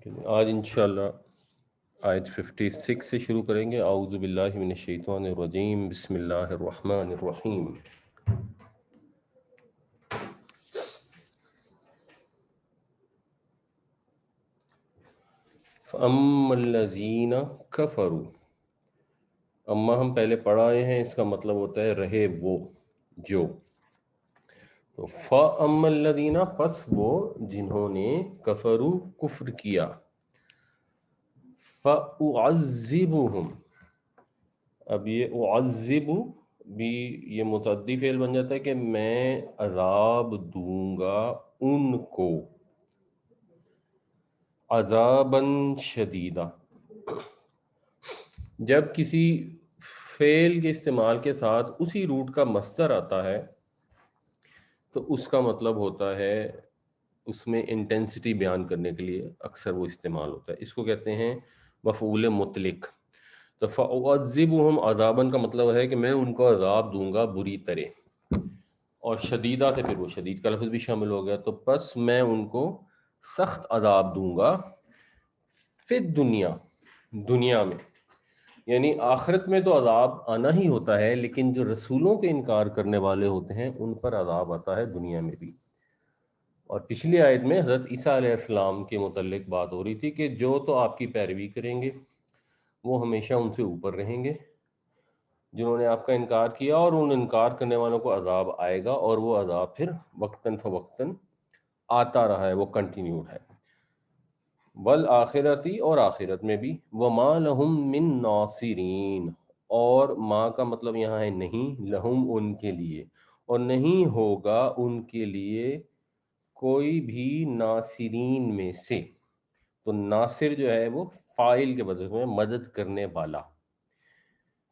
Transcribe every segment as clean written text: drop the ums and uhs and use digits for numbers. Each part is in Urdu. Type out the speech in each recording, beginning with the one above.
آج انشاءاللہ آیت 56 سے شروع کریں گے۔ اعوذ باللہ من الشیطان الرجیم، بسم اللہ الرحمن الرحیم۔ فَأَمَّا الَّذِينَ كَفَرُوا، اما ہم پہلے پڑھ آئے ہیں، اس کا مطلب ہوتا ہے رہے وہ جو۔ تو فَأَمَّا الَّذِينَ، پس وہ جنہوں نے کفروا کفر کیا، فَأُعَذِّبُهُمْ، اب یہ اعذب بھی یہ متعدی فعل بن جاتا ہے کہ میں عذاب دوں گا ان کو، عذاباً شدیدہ۔ جب کسی فعل کے استعمال کے ساتھ اسی روٹ کا مصدر آتا ہے تو اس کا مطلب ہوتا ہے اس میں انٹینسٹی بیان کرنے کے لیے اکثر وہ استعمال ہوتا ہے، اس کو کہتے ہیں مفعول مطلق۔ تو فَأُعَذِّبُهُمْ عذاباً کا مطلب ہے کہ میں ان کو عذاب دوں گا بری طرح، اور شدیدہ سے پھر وہ شدید کا لفظ بھی شامل ہو گیا، تو پس میں ان کو سخت عذاب دوں گا فی دنیا، دنیا میں، یعنی آخرت میں تو عذاب آنا ہی ہوتا ہے، لیکن جو رسولوں کے انکار کرنے والے ہوتے ہیں ان پر عذاب آتا ہے دنیا میں بھی۔ اور پچھلی آیت میں حضرت عیسیٰ علیہ السلام کے متعلق بات ہو رہی تھی کہ جو تو آپ کی پیروی کریں گے وہ ہمیشہ ان سے اوپر رہیں گے، جنہوں نے آپ کا انکار کیا، اور ان انکار کرنے والوں کو عذاب آئے گا، اور وہ عذاب پھر وقتاً فوقتاً آتا رہا ہے، وہ کنٹینیوڈ ہے۔ والآخرتی، اور آخرت میں بھی، وما لہم من ناصرین، اور ما کا مطلب یہاں ہے نہیں، لہم ان کے لیے، اور نہیں ہوگا ان کے لیے کوئی بھی ناصرین میں سے۔ تو ناصر جو ہے وہ فاعل کے بدل میں مدد کرنے والا۔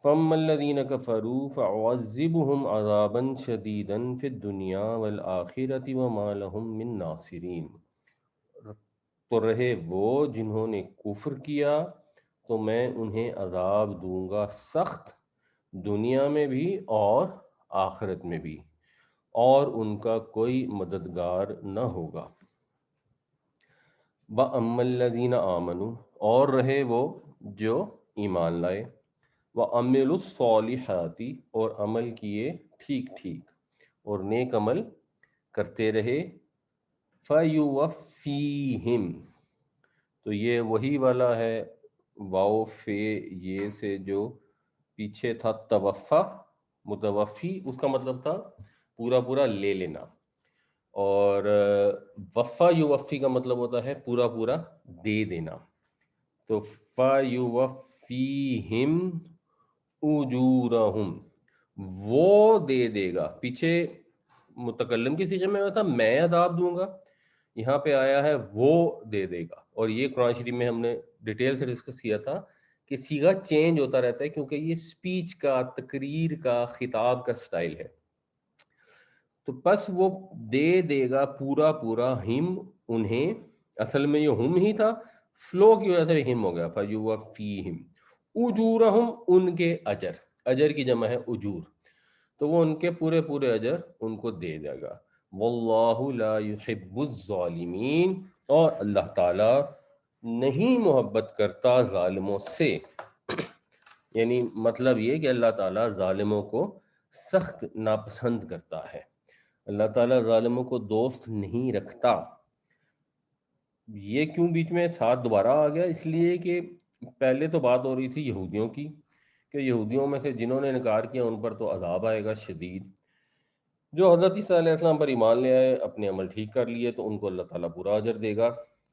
فَأَمَّا الَّذِينَ كَفَرُوا فَأُعَذِّبُهُمْ عَذَابًا شَدِيدًا فِي الدُّنْيَا وَالْآخِرَةِ وَمَا لَهُم مِّن نَاصِرِينَ، تو رہے وہ جنہوں نے کفر کیا تو میں انہیں عذاب دوں گا سخت، دنیا میں بھی اور آخرت میں بھی، اور ان کا کوئی مددگار نہ ہوگا۔ وَأَمَّا الَّذِينَ آمَنُوا، اور رہے وہ جو ایمان لائے، وَعَمِلُوا الصَّالِحَاتِ، اور عمل کیے ٹھیک ٹھیک اور نیک عمل کرتے رہے، فَيُوَفِّيهِمْ، تو یہ وہی والا ہے واو فے یہ سے جو پیچھے تھا توفا، متوفی اس کا مطلب تھا پورا پورا لے لینا، اور وفا یوفی کا مطلب ہوتا ہے پورا پورا دے دینا۔ تو فَيُوَفِّيهِمْ أُجُورَهُمْ، وہ دے دے گا، پیچھے متکلم کی صیغے میں تھا میں عذاب دوں گا، یہاں پہ آیا ہے وہ دے دے گا۔ اور یہ قرآن شریف میں ہم نے ڈیٹیل سے ڈسکس کیا تھا کہ صیغہ چینج ہوتا رہتا ہے، کیونکہ یہ سپیچ کا، تقریر کا، خطاب کا سٹائل ہے۔ تو پس وہ دے دے گا پورا پورا ہم انہیں، اصل میں یہ ہم ہی تھا، فلو کی وجہ سے ہم ہو گیا، فَيُوَفِّيهِمْ أُجُورَهُمْ، ان کے اجر، اجر کی جمع ہے اجور، تو وہ ان کے پورے پورے اجر ان کو دے دے گا۔ واللہ لا يحب الظالمین، اور اللہ تعالی نہیں محبت کرتا ظالموں سے، یعنی مطلب یہ کہ اللہ تعالیٰ ظالموں کو سخت ناپسند کرتا ہے، اللہ تعالیٰ ظالموں کو دوست نہیں رکھتا۔ یہ کیوں بیچ میں ساتھ دوبارہ آ گیا؟ اس لیے کہ پہلے تو بات ہو رہی تھی یہودیوں کی، کہ یہودیوں میں سے جنہوں نے انکار کیا ان پر تو عذاب آئے گا شدید، جو حضرت عیسیٰ علیہ السلام پر ایمان لے آئے، اپنے عمل ٹھیک کر لیے، تو ان کو اللہ تعالیٰ پورا اجر دے گا۔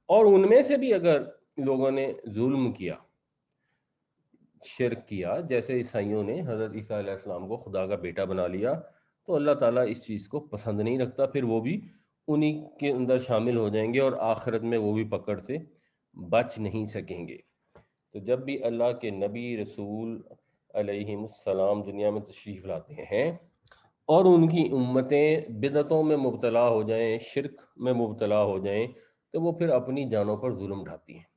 اور ان میں سے بھی اگر لوگوں نے ظلم کیا، شرک کیا، جیسے عیسائیوں نے حضرت عیسیٰ علیہ السلام کو خدا کا بیٹا بنا لیا، تو اللہ تعالیٰ اس چیز کو پسند نہیں رکھتا، پھر وہ بھی انہی کے اندر شامل ہو جائیں گے، اور آخرت میں وہ بھی پکڑ سے بچ نہیں سکیں گے۔ تو جب بھی اللہ کے نبی رسول علیہ السلام دنیا میں تشریف لاتے ہیں اور ان کی امتیں بدعتوں میں مبتلا ہو جائیں، شرک میں مبتلا ہو جائیں، تو وہ پھر اپنی جانوں پر ظلم ڈھاتی ہیں،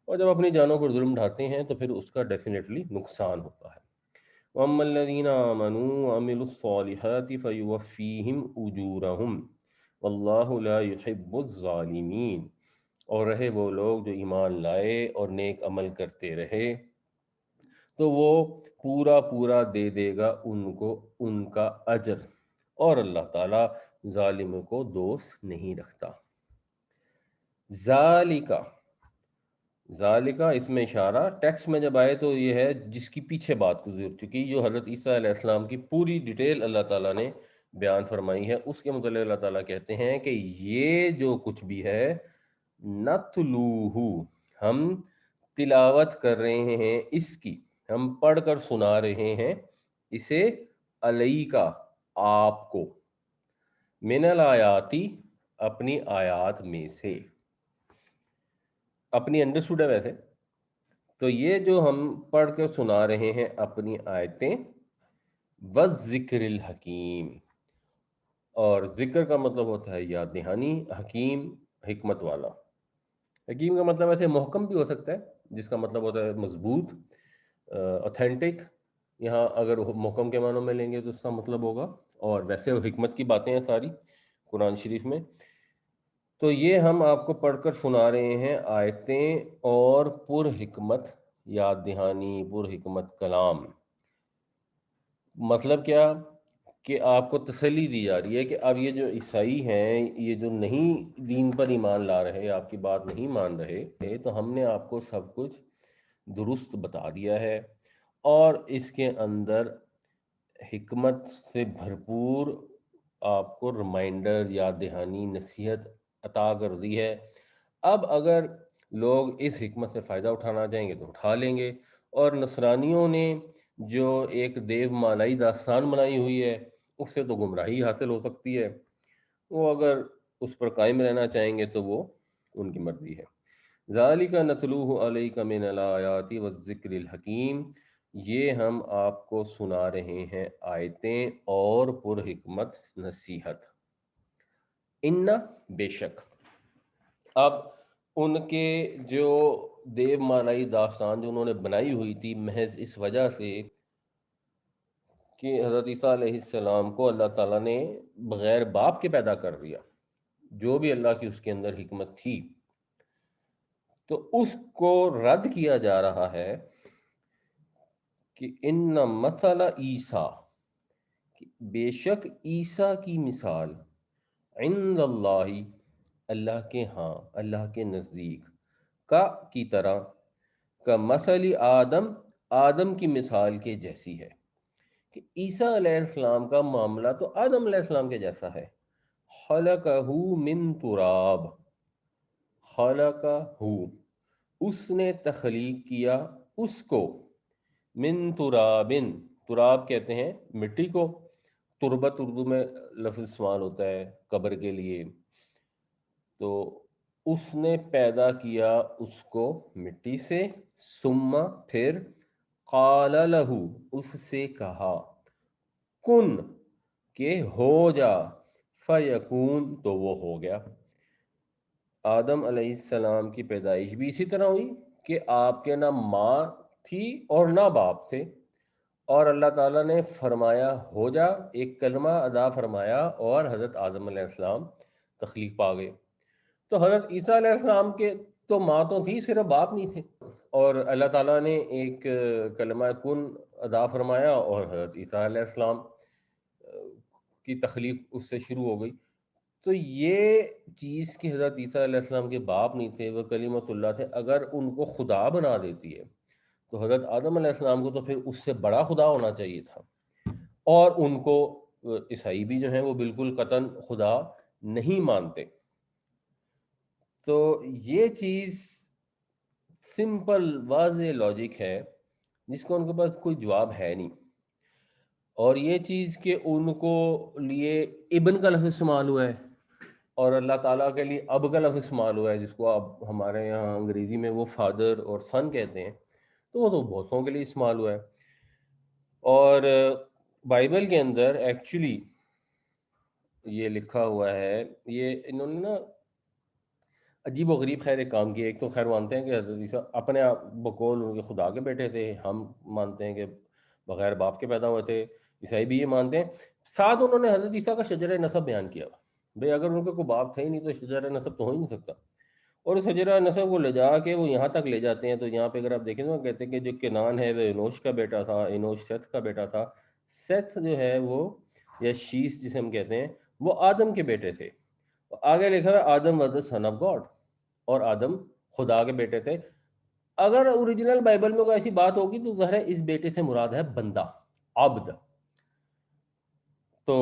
اور جب اپنی جانوں پر ظلم ڈھاتے ہیں تو پھر اس کا ڈیفینیٹلی نقصان ہوتا ہے۔ وَأَمَّا الَّذِينَ آمَنُوا وَعَمِلُوا الصَّالِحَاتِ فَيُوَفِّيهِمْ أُجُورَهُمْ وَاللَّهُ لَا يُحِبُّ الظَّالِمِينَ، اور رہے وہ لوگ جو ایمان لائے اور نیک عمل کرتے رہے تو وہ پورا پورا دے دے گا ان کو ان کا اجر، اور اللہ تعالیٰ ظالم کو دوست نہیں رکھتا۔ ذالکا، ذالکا اس میں اشارہ ٹیکسٹ میں جب آئے تو یہ ہے جس کی پیچھے بات گزر چکی، جو حضرت عیسیٰ علیہ السلام کی پوری ڈیٹیل اللہ تعالیٰ نے بیان فرمائی ہے، اس کے متعلق اللہ تعالیٰ کہتے ہیں کہ یہ جو کچھ بھی ہے نتلوہ، ہم تلاوت کر رہے ہیں اس کی، ہم پڑھ کر سنا رہے ہیں اسے، علیکا آپ کو، من الآیاتی اپنی آیات میں سے، اپنی انڈرسٹوڈ ہے ویسے تو یہ جو ہم پڑھ کے سنا رہے ہیں اپنی آیتیں، والذکر الحکیم، اور ذکر کا مطلب ہوتا ہے یاد دہانی، حکیم حکمت والا۔ حکیم کا مطلب ایسے محکم بھی ہو سکتا ہے، جس کا مطلب ہوتا ہے مضبوط، اوتھینٹک، یہاں اگر محکم کے معنوں میں لیں گے تو اس کا مطلب ہوگا، اور ویسے وہ حکمت کی باتیں ہیں ساری قرآن شریف میں۔ تو یہ ہم آپ کو پڑھ کر سنا رہے ہیں آیتیں اور پر حکمت یاد دہانی، پر حکمت کلام۔ مطلب کیا کہ آپ کو تسلی دی جا رہی ہے کہ اب یہ جو عیسائی ہیں، یہ جو نہیں دین پر ایمان لا رہے، آپ کی بات نہیں مان رہے، تو ہم نے آپ کو سب کچھ درست بتا دیا ہے، اور اس کے اندر حکمت سے بھرپور آپ کو ریمائنڈر، یاد دہانی، نصیحت عطا کر دی ہے۔ اب اگر لوگ اس حکمت سے فائدہ اٹھانا چاہیں گے تو اٹھا لیں گے، اور نصرانیوں نے جو ایک دیو مانائی داستان بنائی ہوئی ہے، اس سے تو گمراہی حاصل ہو سکتی ہے، وہ اگر اس پر قائم رہنا چاہیں گے تو وہ ان کی مرضی ہے۔ ذالک نتلوہ علیک من الآیات والذکر الحکیم، یہ ہم آپ کو سنا رہے ہیں آیتیں اور پر حکمت نصیحت۔ ان، بے شک، اب ان کے جو دیو مانائی داستان جو انہوں نے بنائی ہوئی تھی محض اس وجہ سے کہ حضرت عیسیٰ علیہ السلام کو اللہ تعالیٰ نے بغیر باپ کے پیدا کر دیا، جو بھی اللہ کی اس کے اندر حکمت تھی، تو اس کو رد کیا جا رہا ہے کہ ان مثل عیسیٰ، بے شک عیسیٰ کی مثال، عند اللہ، اللہ کے ہاں، اللہ کے نزدیک، کا کی طرح، کا مثل آدم، آدم کی مثال کے جیسی ہے، کہ عیسیٰ علیہ السلام کا معاملہ تو آدم علیہ السلام کے جیسا ہے۔ خلقہ من تراب، خلقہ، اس نے تخلیق کیا اس کو، من ترابن، تراب کہتے ہیں مٹی کو، تربت اردو میں لفظ استعمال ہوتا ہے قبر کے لیے، تو اس نے پیدا کیا اس کو مٹی سے، ثم پھر، قال لہو، اس سے کہا، کن، کہ ہو جا، فیکون، تو وہ ہو گیا۔ آدم علیہ السلام کی پیدائش بھی اسی طرح ہوئی کہ آپ کے نہ ماں تھی اور نہ باپ تھے، اور اللہ تعالیٰ نے فرمایا ہو جا، ایک کلمہ ادا فرمایا، اور حضرت آدم علیہ السلام تخلیق پا گئے۔ تو حضرت عیسیٰ علیہ السلام کے تو ماں تو تھی، صرف باپ نہیں تھے، اور اللہ تعالیٰ نے ایک کلمہ کن ادا فرمایا، اور حضرت عیسیٰ علیہ السلام کی تخلیق اس سے شروع ہو گئی۔ تو یہ چیز کہ حضرت عیسیٰ علیہ السلام کے باپ نہیں تھے، وہ کلیمت اللہ تھے، اگر ان کو خدا بنا دیتی ہے تو حضرت آدم علیہ السلام کو تو پھر اس سے بڑا خدا ہونا چاہیے تھا، اور ان کو عیسائی بھی جو ہیں وہ بالکل قطعاً خدا نہیں مانتے۔ تو یہ چیز سمپل واضح لاجک ہے جس کو ان کے پاس کوئی جواب ہے نہیں، اور یہ چیز کہ ان کو لیے ابن کا لفظ استعمال ہوا ہے، اور اللہ تعالیٰ کے لیے اب کا لفظ استعمال ہوا ہے، جس کو اب ہمارے یہاں انگریزی میں وہ فادر اور سن کہتے ہیں، تو وہ تو بہتوں کے لیے استعمال ہوا ہے۔ اور بائبل کے اندر ایکچولی یہ لکھا ہوا ہے، یہ انہوں نے نا عجیب و غریب خیر ایک کام کیا۔ ایک تو خیر مانتے ہیں کہ حضرت عیسیٰ اپنے آپ بقول ان کے خدا کے بیٹے تھے، ہم مانتے ہیں کہ بغیر باپ کے پیدا ہوئے تھے، عیسائی بھی یہ مانتے ہیں۔ ساتھ انہوں نے حضرت عیسیٰ کا شجرہ نسب بیان کیا، بھئی اگر ان کے کوئی باپ تھے ہی نہیں تو شجرہ نسب تو ہو ہی نہیں سکتا۔ اور اس حجرہ نسب کو لے جا کے وہ یہاں تک لے جاتے ہیں. تو یہاں پہ اگر آپ دیکھیں تو کہتے ہیں کہ جو کنان ہے وہ انوش کا بیٹا تھا, انوش سیتھ کا بیٹا تھا, سیتھ جو ہے وہ یا شیس جسے ہم کہتے ہیں وہ آدم کے بیٹے تھے. آگے لکھا ہے Adam was the son of God, اور آدم خدا کے بیٹے تھے. اگر اوریجنل بائبل میں کوئی ایسی بات ہوگی تو ظاہر ہے اس بیٹے سے مراد ہے بندہ, عبد. تو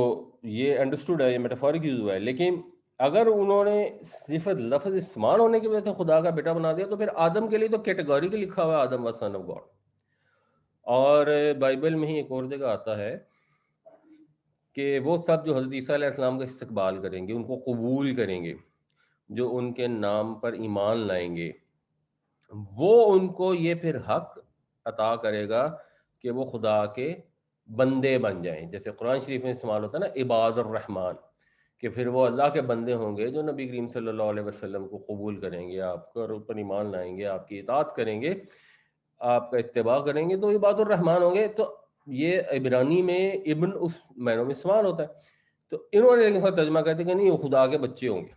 یہ انڈرسٹوڈ ہے, یہ میٹافورک یوز ہوا ہے. لیکن اگر انہوں نے صفت لفظ استعمال ہونے کی وجہ سے خدا کا بیٹا بنا دیا تو پھر آدم کے لیے تو کیٹیگوریکل لکھا ہوا ہے Adam was sun of God. اور بائبل میں ہی ایک اور جگہ آتا ہے کہ وہ سب جو حضرت عیسیٰ علیہ السلام کا استقبال کریں گے, ان کو قبول کریں گے, جو ان کے نام پر ایمان لائیں گے, وہ ان کو یہ پھر حق عطا کرے گا کہ وہ خدا کے بندے بن جائیں. جیسے قرآن شریف میں استعمال ہوتا ہے نا عباد الرحمن, کہ پھر وہ اللہ کے بندے ہوں گے جو نبی کریم صلی اللہ علیہ وسلم کو قبول کریں گے, آپ کے اوپر ایمان لائیں گے, آپ کی اطاعت کریں گے, آپ کا اتباع کریں گے, تو عباد الرحمن ہوں گے. تو یہ عبرانی میں ابن اس معنوں میں استعمال ہوتا ہے. تو انہوں نے لیکن ترجمہ کہتے ہیں کہ نہیں, وہ خدا کے بچے ہوں گے.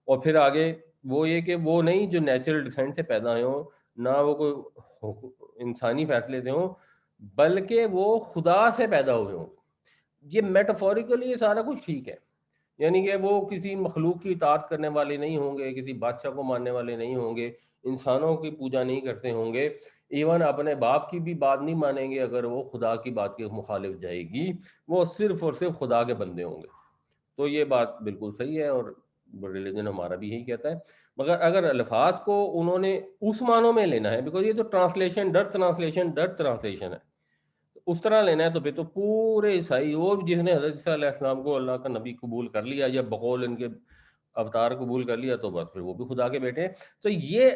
اور پھر آگے وہ یہ کہ وہ نہیں جو نیچرل ڈیسینٹ سے پیدا ہوئے ہوں, نہ وہ کوئی انسانی فیصلے سے ہوں, بلکہ وہ خدا سے پیدا ہوئے ہوں. یہ میٹافوریکلی یہ سارا کچھ ٹھیک ہے, یعنی کہ وہ کسی مخلوق کی اطاعت کرنے والے نہیں ہوں گے, کسی بادشاہ کو ماننے والے نہیں ہوں گے, انسانوں کی پوجا نہیں کرتے ہوں گے, ایون اپنے باپ کی بھی بات نہیں مانیں گے اگر وہ خدا کی بات کے مخالف جائے گی, وہ صرف اور صرف خدا کے بندے ہوں گے. تو یہ بات بالکل صحیح ہے, اور ریلیجن ہمارا بھی یہی کہتا ہے. مگر اگر الفاظ کو انہوں نے اس معنوں میں لینا ہے, بیکاز یہ تو ٹرانسلیشن ڈر ٹرانسلیشن ہے, اس طرح لینا ہے تو پھر تو پورے عیسائی, وہ جس نے حضرت عیسیٰ علیہ السلام کو اللہ کا نبی قبول کر لیا یا بقول ان کے اوتار قبول کر لیا, تو بس پھر وہ بھی خدا کے بیٹے ہیں. تو یہ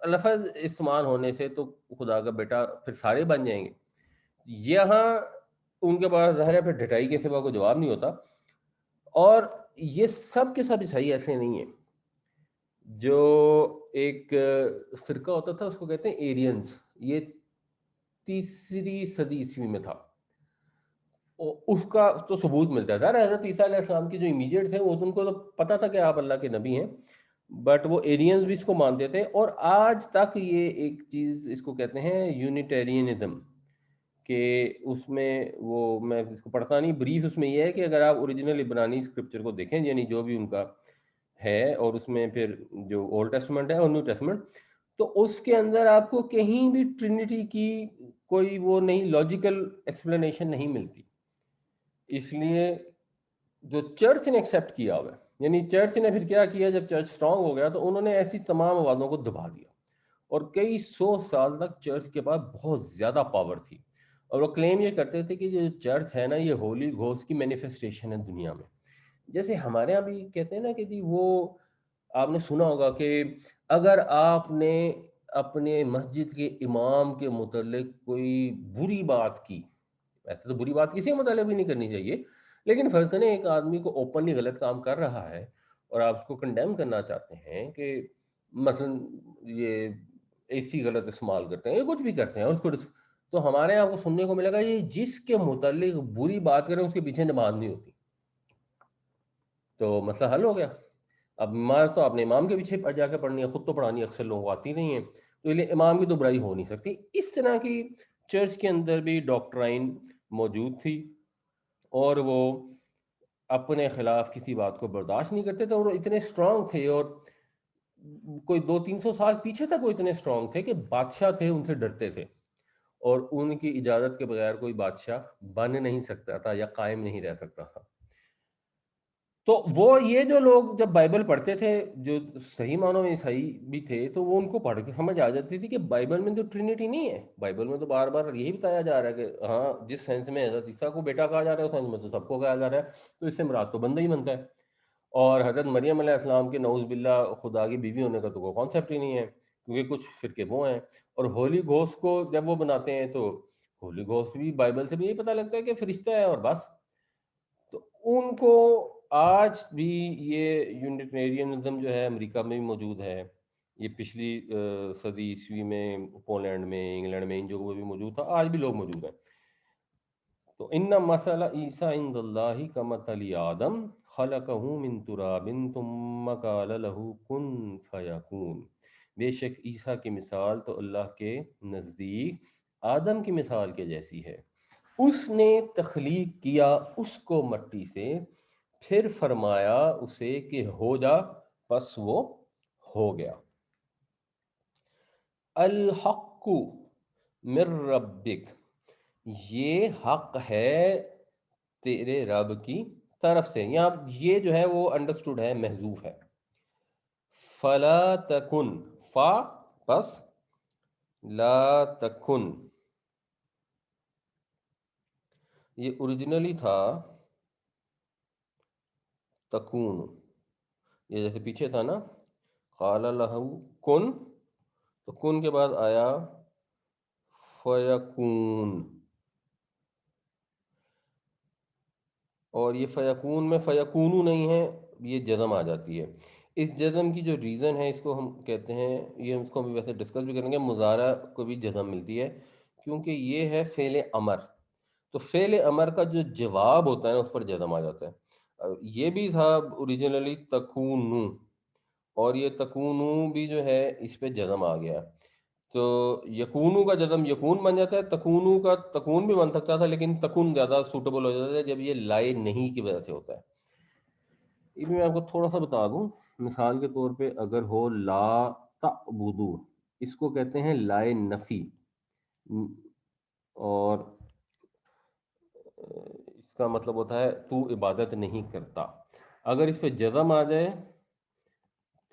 لفظ استعمال ہونے سے تو خدا کا بیٹا پھر سارے بن جائیں گے. یہاں ان کے پاس ظاہر ہے پھر ڈھٹائی کے سوا کوئی جواب نہیں ہوتا. اور یہ سب کے سب عیسائی ایسے نہیں ہیں. جو ایک فرقہ ہوتا تھا اس کو کہتے ہیں ایرینز, یہ 3 صدی عیسوی میں تھا. اس کا تو ثبوت ملتا تھا. حضرت عیسیٰ علیہ السلام کی جو امیجیٹ تھے وہ ان کو تو پتا تھا کہ آپ اللہ کے نبی ہیں, بٹ وہ ایرینز بھی اس کو مانتے تھے. اور آج تک یہ ایک چیز اس کو کہتے ہیں یونیٹیرینزم, کہ اس میں وہ میں اس کو پڑھتا نہیں, بریف اس میں یہ ہے کہ اگر آپ اوریجنل عبرانی اسکرپچر کو دیکھیں, یعنی جو بھی ان کا ہے, اور اس میں پھر جو اولڈ ٹیسٹمنٹ ہے اور نیو ٹیسٹمنٹ, تو اس کے اندر آپ کو کہیں بھی ٹرینٹی کی کوئی وہ نہیں, لاجیکل ایکسپلینیشن نہیں ملتی. اس لیے جو چرچ نے ایکسیپٹ کیا ہوا ہے, یعنی چرچ نے پھر کیا کیا, جب چرچ اسٹرانگ ہو گیا تو انہوں نے ایسی تمام آوازوں کو دبا دیا, اور کئی 100 سال تک چرچ کے پاس بہت زیادہ پاور تھی. اور وہ کلیم یہ کرتے تھے کہ جو چرچ ہے نا, یہ ہولی گھوسٹ کی مینیفیسٹیشن ہے دنیا میں. جیسے ہمارے یہاں بھی کہتے ہیں نا کہ جی وہ آپ نے سنا ہوگا کہ اگر آپ نے اپنے مسجد کے امام کے متعلق کوئی بری بات کی, ایسے تو بری بات کسی کے متعلق بھی نہیں کرنی چاہیے, لیکن فرض کریں ایک آدمی کو اوپنلی غلط کام کر رہا ہے اور آپ اس کو کنڈیم کرنا چاہتے ہیں کہ مثلا یہ اے سی غلط استعمال کرتے ہیں یا کچھ بھی کرتے ہیں, اور اس کو تو ہمارے یہاں کو سننے کو ملے گا یہ جس کے متعلق بری بات کریں اس کے پیچھے نماز نہیں ہوتی. تو مسئلہ حل ہو گیا. اب نماز تو آپ نے امام کے پیچھے جا کے پڑھنی ہے, خود تو پڑھانی اکثر لوگوں کو آتی نہیں ہے, تو اس لیے امام کی تو برائی ہو نہیں سکتی. اس طرح کی چرچ کے اندر بھی ڈاکٹرائن موجود تھی, اور وہ اپنے خلاف کسی بات کو برداشت نہیں کرتے تھے, اور اتنے اسٹرانگ تھے, اور کوئی 200-300 سال پیچھے تک وہ اتنے اسٹرانگ تھے کہ بادشاہ تھے ان سے ڈرتے تھے, اور ان کی اجازت کے بغیر کوئی بادشاہ بن نہیں سکتا تھا یا قائم نہیں رہ سکتا تھا. تو وہ یہ جو لوگ جب بائبل پڑھتے تھے, جو صحیح معنوں میں عیسائی بھی تھے, تو وہ ان کو پڑھ کے سمجھ آ جاتی تھی کہ بائبل میں تو ٹرینٹی نہیں ہے. بائبل میں تو بار بار یہی بتایا جا رہا ہے کہ ہاں جس سینس میں حضرت عیسیٰ کو بیٹا کہا جا رہا ہے اس سینس میں تو سب کو کہا جا رہا ہے, تو اس سے مراد تو بندہ ہی بنتا ہے. اور حضرت مریم علیہ السلام کے نعوذ باللہ خدا کی بیوی ہونے کا تو کوئی کانسیپٹ ہی نہیں ہے, کیونکہ کچھ فرقے وہ ہیں. اور ہولی گھوسٹ کو جب وہ بناتے ہیں تو ہولی گھوسٹ بھی بائبل سے بھی یہی پتہ لگتا ہے کہ فرشتہ ہے اور بس. تو ان کو آج بھی یہ یونیٹیرینزم جو ہے امریکہ میں بھی موجود ہے, یہ پچھلی صدی عیسوی میں پولینڈ میں, انگلینڈ میں, ان جگہوں میں بھی موجود تھا, آج بھی لوگ موجود ہیں. تو ان مثل عیسیٰ عند اللہ کمثل آدم خلقہ من تراب ثم قال له کن فیکون، بے شک عیسیٰ کی مثال تو اللہ کے نزدیک آدم کی مثال کے جیسی ہے، اس نے تخلیق کیا اس کو مٹی سے، پھر فرمایا اسے کہ ہو جا، پس وہ ہو گیا۔ الحق من ربک، یہ حق ہے تیرے رب کی طرف سے، یہاں یہ جو ہے وہ انڈرسٹوڈ ہے، محذوف ہے۔ فلا تکن، فا پس لا تکن، یہ اوریجنلی تھا تکون، یہ جیسے پیچھے تھا نا قال لہ کن، تو کن کے بعد آیا فیکون، اور یہ فیکون میں فیکونو نہیں ہے، یہ جزم آ جاتی ہے۔ اس جزم کی جو ریزن ہے، اس کو ہم کہتے ہیں، یہ اس کو ہم ویسے ڈسکس بھی کریں گے، مضارع کو بھی جزم ملتی ہے کیونکہ یہ ہے فعل امر، تو فعل امر کا جو جواب ہوتا ہے نا اس پر جزم آ جاتا ہے۔ یہ بھی تھا اوریجنلی تکونو، اور یہ تکونو بھی جو ہے اس پہ جزم آ گیا، تو یکونو کا جزم یکون بن جاتا ہے، تکونو کا تکون بھی بن سکتا تھا لیکن تکون زیادہ سوٹیبل ہو جاتا ہے جب یہ لائے نہیں کی وجہ سے ہوتا ہے۔ اس میں آپ کو تھوڑا سا بتا دوں، مثال کے طور پہ اگر ہو لا تعبدو، اس کو کہتے ہیں لائے نفی، اور اس کا مطلب ہوتا ہے تو عبادت نہیں کرتا، اگر اس پہ جزم آ جائے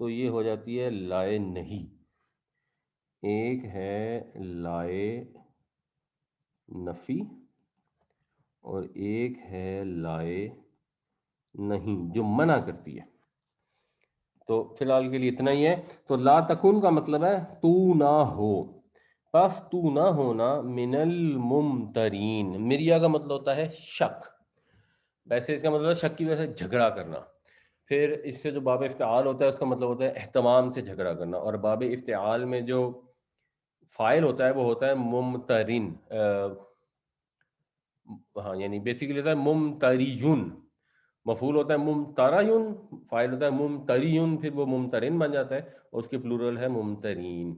تو یہ ہو جاتی ہے لائے نہیں۔ ایک ہے لائے نفی اور ایک ہے لائے نہیں جو منع کرتی ہے، تو فی الحال کے لیے اتنا ہی ہے۔ تو لا تکون کا مطلب ہے تو نہ ہو، پس تو نہ ہونا، من الممترین، مریا کا مطلب ہوتا ہے شک، ویسے اس کا مطلب ہے شک کی وجہ سے جھگڑا کرنا، پھر اس سے جو باب افتعال ہوتا ہے اس کا مطلب ہوتا ہے اہتمام سے جھگڑا کرنا، اور باب افتعال میں جو فائل ہوتا ہے وہ ہوتا ہے ممترین، ہاں یعنی بیسیکلی ہوتا ہے ممتریون، مفعول ہوتا ہے ممتریون، فائل ہوتا ہے ممتریون، پھر وہ ممترین بن جاتا ہے اور اس کی پلورل ہے ممترین۔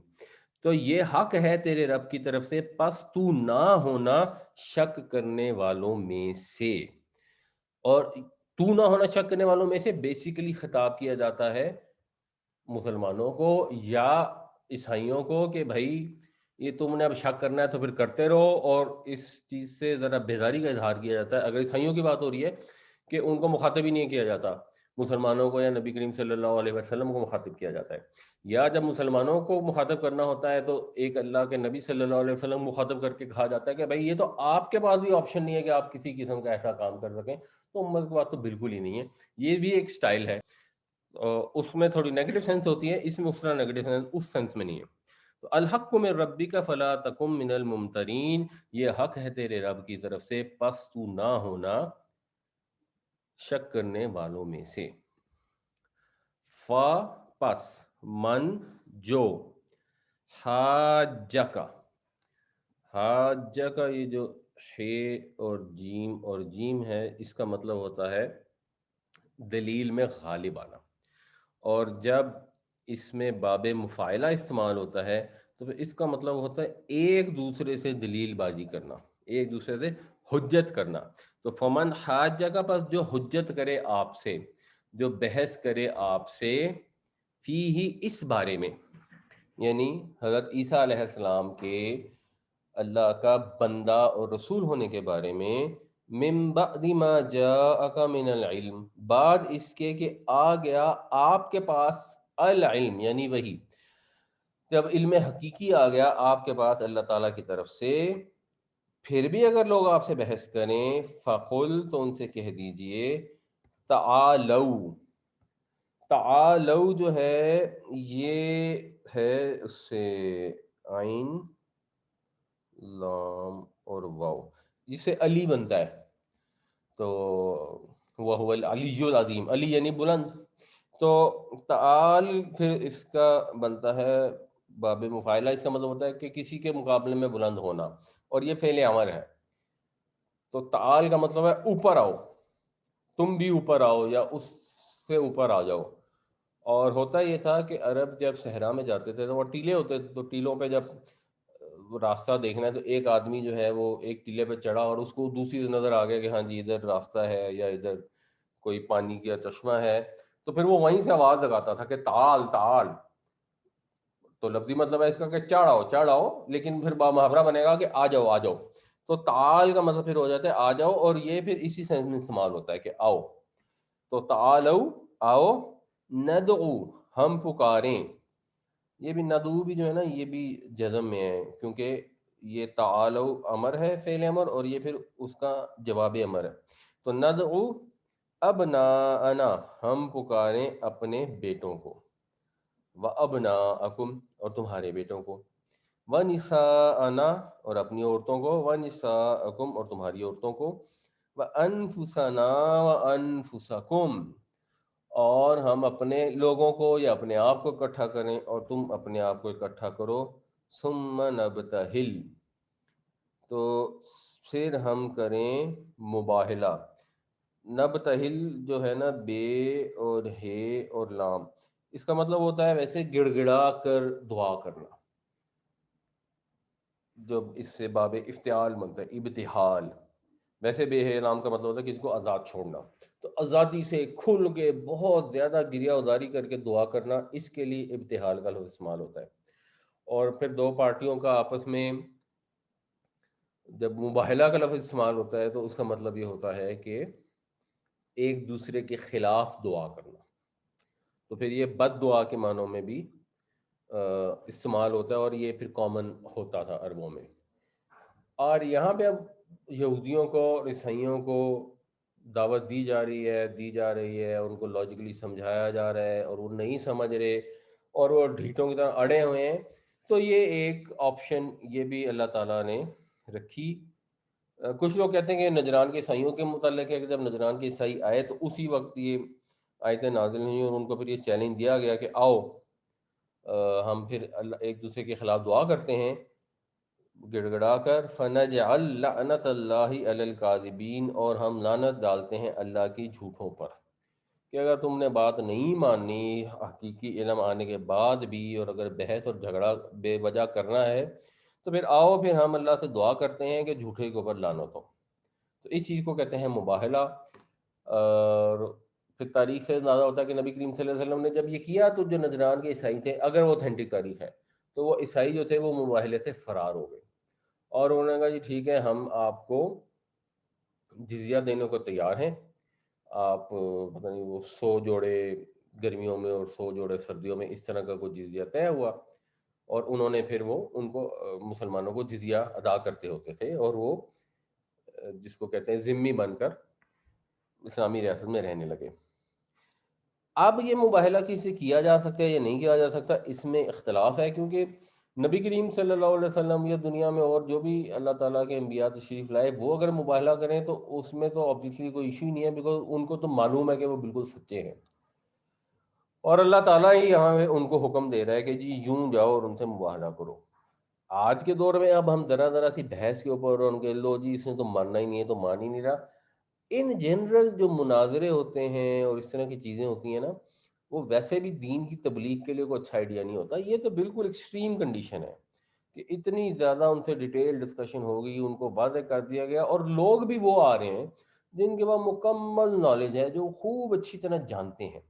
تو یہ حق ہے تیرے رب کی طرف سے، پس تو نہ ہونا شک کرنے والوں میں سے، اور تو نہ ہونا شک کرنے والوں میں سے بیسیکلی خطاب کیا جاتا ہے مسلمانوں کو یا عیسائیوں کو کہ بھائی یہ تم نے اب شک کرنا ہے تو پھر کرتے رہو، اور اس چیز سے ذرا بیزاری کا اظہار کیا جاتا ہے۔ اگر عیسائیوں کی بات ہو رہی ہے کہ ان کو مخاطب ہی نہیں کیا جاتا، مسلمانوں کو یا نبی کریم صلی اللہ علیہ وسلم کو مخاطب کیا جاتا ہے، یا جب مسلمانوں کو مخاطب کرنا ہوتا ہے تو ایک اللہ کے نبی صلی اللہ علیہ وسلم مخاطب کر کے کہا جاتا ہے کہ بھائی یہ تو آپ کے پاس بھی آپشن نہیں ہے کہ آپ کسی قسم کا ایسا کام کر سکیں، تو امت کی بات تو بالکل ہی نہیں ہے۔ یہ بھی ایک سٹائل ہے، اس میں تھوڑی نیگیٹو سینس ہوتی ہے، اس میں اس طرح نیگیٹو سینس اس سینس میں نہیں ہے۔ تو الحق من ربک فلا تکن من الممترین، یہ حق ہے تیرے رب کی طرف سے، پس تو نہ ہونا شک کرنے والوں میں سے۔ فا پس، من جو، حاجکا، حاجکا یہ جو ہے اور جیم ہے، اس کا مطلب ہوتا ہے دلیل میں غالب آنا، اور جب اس میں باب مفاعلہ استعمال ہوتا ہے تو پھر اس کا مطلب ہوتا ہے ایک دوسرے سے دلیل بازی کرنا، ایک دوسرے سے حجت کرنا۔ تو فمن حاجہ کا پس جو حجت کرے آپ سے، جو بحث کرے آپ سے، فی ہی اس بارے میں، یعنی حضرت عیسیٰ علیہ السلام کے اللہ کا بندہ اور رسول ہونے کے بارے میں، من بعد ما جاءک من العلم، بعد اس کے کہ آ گیا آپ کے پاس العلم یعنی وہی، جب علم حقیقی آ گیا آپ کے پاس اللہ تعالیٰ کی طرف سے، پھر بھی اگر لوگ آپ سے بحث کریں، فقل تو ان سے کہہ دیجئے، تعالو، تعالو جو ہے یہ ہے اس سے عین لام اور واو، جس سے علی بنتا ہے، تو وہ العلی العظیم، علی یعنی بلند، تو تعال پھر اس کا بنتا ہے باب مفاعلہ، اس کا مطلب ہوتا ہے کہ کسی کے مقابلے میں بلند ہونا، اور یہ فعل امر ہے، تو تعال کا مطلب ہے اوپر آؤ، تم بھی اوپر آؤ یا اس سے اوپر آ جاؤ. اور ہوتا یہ تھا کہ عرب جب صحرا میں جاتے تھے تو وہ ٹیلے ہوتے تھے، تو ٹیلوں پہ جب راستہ دیکھنا ہے تو ایک آدمی جو ہے وہ ایک ٹیلے پہ چڑھا اور اس کو دوسری نظر آ گیا کہ ہاں جی ادھر راستہ ہے یا ادھر کوئی پانی کا چشمہ ہے، تو پھر وہ وہیں سے آواز لگاتا تھا کہ تعال تعال. تو لفظی مطلب ہے اس کا کہ چڑھ آؤ چڑھ آؤ، لیکن پھر با محاورہ بنے گا کہ آ جاؤ آ جاؤ. تو تعال کا مطلب پھر ہو جاتا ہے آ جاؤ، اور یہ پھر اسی سینس میں استعمال ہوتا ہے کہ آؤ. تو تعالو آؤ، ندعو ہم پکاریں. یہ بھی ندعو بھی جو ہے نا یہ بھی جزم میں ہے، کیونکہ یہ تعالو امر ہے فعل امر، اور یہ پھر اس کا جواب امر ہے. تو ندعو ابناءنا ہم پکاریں اپنے بیٹوں کو، وابناءکم اور تمہارے بیٹوں کو، ونساءنا اور اپنی عورتوں کو، ونساءکم اور تمہاری عورتوں کو، وانفسنا وانفسکم اور ہم اپنے لوگوں کو یا اپنے آپ کو اکٹھا کریں اور تم اپنے آپ کو اکٹھا کرو. ثم نبتہل تو پھر ہم کریں مباہلہ. نبتہل جو ہے نا بے اور ہے اور لام، اس کا مطلب ہوتا ہے ویسے گڑ گڑا کر دعا کرنا، جب اس سے باب افتعال بنتا ہے ابتحال. ویسے بے احرام کا مطلب ہوتا ہے کسی کو آزاد چھوڑنا، تو آزادی سے کھل کے بہت زیادہ گریا ازاری کر کے دعا کرنا، اس کے لیے ابتحال کا لفظ استعمال ہوتا ہے. اور پھر دو پارٹیوں کا آپس میں جب مباہلہ کا لفظ استعمال ہوتا ہے تو اس کا مطلب یہ ہوتا ہے کہ ایک دوسرے کے خلاف دعا کرنا. تو پھر یہ بد دعا کے معنوں میں بھی استعمال ہوتا ہے، اور یہ پھر کامن ہوتا تھا عربوں میں. اور یہاں پہ اب یہودیوں کو اور عیسائیوں کو دعوت دی جا رہی ہے، ان کو لاجیکلی سمجھایا جا رہا ہے اور وہ نہیں سمجھ رہے اور وہ ڈھیٹوں کی طرح اڑے ہوئے ہیں. تو یہ ایک آپشن یہ بھی اللہ تعالیٰ نے رکھی. کچھ لوگ کہتے ہیں کہ نجران کے عیسائیوں کے متعلق ہے کہ جب نجران کے عیسائی آئے تو اسی وقت یہ آیتیں نازل ہوئیں اور ان کو پھر یہ چیلنج دیا گیا کہ آؤ ہم پھر ایک دوسرے کے خلاف دعا کرتے ہیں گڑ گڑا کر. فنجعل لعنت اللہ علی الکاذبین اور ہم لعنت ڈالتے ہیں اللہ کی جھوٹوں پر، کہ اگر تم نے بات نہیں مانی حقیقی علم آنے کے بعد بھی، اور اگر بحث اور جھگڑا بے وجہ کرنا ہے تو پھر آؤ پھر ہم اللہ سے دعا کرتے ہیں کہ جھوٹے کے اوپر لعنت ہو. تو اس چیز کو کہتے ہیں مباہلہ. اور پھر تاریخ سے اندازہ ہوتا ہے کہ نبی کریم صلی اللہ علیہ وسلم نے جب یہ کیا تو جو نجران کے عیسائی تھے، اگر وہ اوتھینٹک تاریخ ہے تو وہ عیسائی جو تھے وہ مباہلے سے فرار ہو گئے، اور انہوں نے کہا جی ٹھیک ہے ہم آپ کو جزیہ دینے کو تیار ہیں. آپ پتہ نہیں وہ 100 جوڑے گرمیوں میں اور 100 جوڑے سردیوں میں، اس طرح کا کوئی جزیہ طے ہوا. اور انہوں نے پھر وہ ان کو مسلمانوں کو جزیہ ادا کرتے ہوتے تھے، اور وہ جس کو کہتے ہیں ذمہ بن کر اسلامی ریاست میں رہنے لگے. اب یہ مباہلہ کسی سے کیا جا سکتا ہے یا نہیں کیا جا سکتا، اس میں اختلاف ہے، کیونکہ نبی کریم صلی اللہ علیہ وسلم یا دنیا میں اور جو بھی اللہ تعالیٰ کے انبیاء تشریف لائے وہ اگر مباہلہ کریں تو اس میں تو آبویسلی کوئی ایشو ہی نہیں ہے، بیکاز ان کو تو معلوم ہے کہ وہ بالکل سچے ہیں، اور اللہ تعالیٰ ہی یہاں ان کو حکم دے رہا ہے کہ جی یوں جاؤ اور ان سے مباہلہ کرو. آج کے دور میں اب ہم ذرا سی بحث کے اوپر اور ان کے لو جی اس نے تو ماننا ہی نہیں ہے تو مان ہی نہیں رہا. ان جنرل جو مناظرے ہوتے ہیں اور اس طرح کی چیزیں ہوتی ہیں نا، وہ ویسے بھی دین کی تبلیغ کے لیے کوئی اچھا آئیڈیا نہیں ہوتا. یہ تو بالکل ایکسٹریم کنڈیشن ہے کہ اتنی زیادہ ان سے ڈیٹیل ڈسکشن ہوگی، ان کو واضح کر دیا گیا، اور لوگ بھی وہ آ رہے ہیں جن کے پاس مکمل نالج ہے، جو خوب اچھی طرح جانتے ہیں.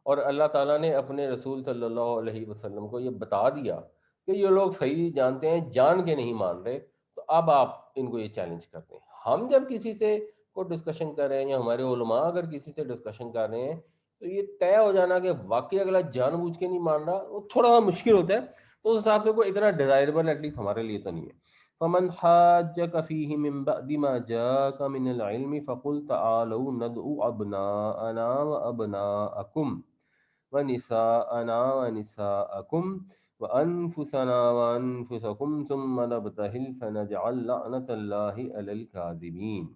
اور اللہ تعالیٰ نے اپنے رسول صلی اللہ علیہ وسلم کو یہ بتا دیا کہ یہ لوگ صحیح جانتے ہیں، جان کے نہیں مان رہے، تو اب آپ ان کو یہ چیلنج کرتے ہیں. ہم جب کسی سے کو ڈسکشن کر رہے ہیں یا ہمارے علماء اگر کسی سے ڈسکشن کر رہے ہیں تو یہ طے ہو جانا کہ واقعی اگلا جان بوجھ کے نہیں مان رہا، وہ تھوڑا سا مشکل ہوتا ہے. تو اس حساب سے کوئی اتنا ڈیزائربل ایٹ لیسٹ ہمارے لیے تو نہیں ہے. فمن حاجك فيه من بعد ما جاءك من العلم فقل تعالوا ندعو ابناءنا وابناءكم ونساءنا ونساءكم وانفسنا وانفسكم ثم نبتهل فنجعل لعنة الله على الكاذبين.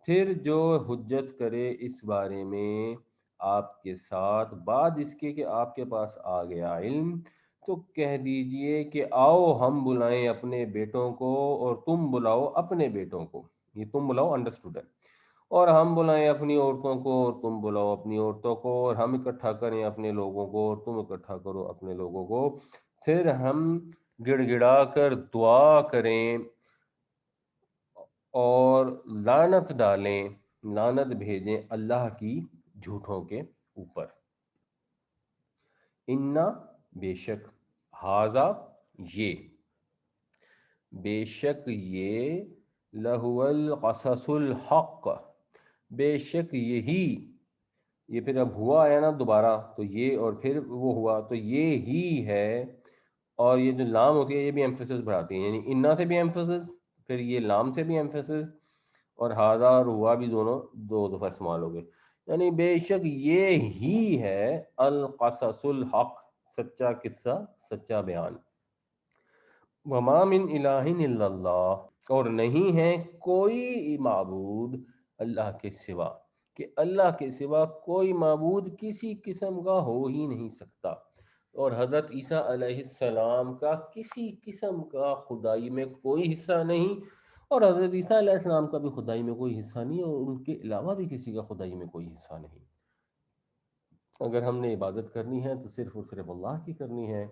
پھر جو حجت کرے اس بارے میں آپ کے ساتھ بعد اس کے کہ آپ کے پاس آ گیا علم، تو کہہ دیجئے کہ آؤ ہم بلائیں اپنے بیٹوں کو اور تم بلاؤ اپنے بیٹوں کو. یہ تم بلاؤ انڈرسٹوڈ ہے، اور ہم بلائیں اپنی عورتوں کو اور تم بلاؤ اپنی عورتوں کو، اور ہم اکٹھا کریں اپنے لوگوں کو اور تم اکٹھا کرو اپنے لوگوں کو، پھر ہم گڑ گڑا کر دعا کریں اور لعنت ڈالیں، لعنت بھیجیں اللہ کی جھوٹوں کے اوپر۔ انا بے شک، ہاذا یہ، بے شک یہ، لہو القصص الحق، بے شک یہی، یہ پھر اب ہوا ہے نا دوبارہ، تو یہ اور پھر وہ ہوا، تو یہ ہی ہے، اور یہ جو لام ہوتی ہے یہ بھی ایمفیسس بڑھاتی ہے، یعنی انا سے بھی ایمفیسس، پھر یہ لام سے بھی ایمفیسس، اور ہاذا اور ہوا بھی دونوں دو دفعہ استعمال ہو گئے، یعنی بے شک یہ ہی ہے القصص الحق، سچا قصہ، سچا بیان۔ وما من الہ الا اللہ، اور نہیں ہے کوئی معبود اللہ کے سوا، کہ اللہ کے سوا کوئی معبود کسی قسم کا ہو ہی نہیں سکتا، اور حضرت عیسیٰ علیہ السلام کا کسی قسم کا خدائی میں کوئی حصہ نہیں، اور حضرت عیسیٰ علیہ السلام کا بھی خدائی میں کوئی حصہ نہیں، اور ان کے علاوہ بھی کسی کا خدائی میں کوئی حصہ نہیں۔ اگر ہم نے عبادت کرنی ہے تو صرف اور صرف اللہ کی کرنی ہے،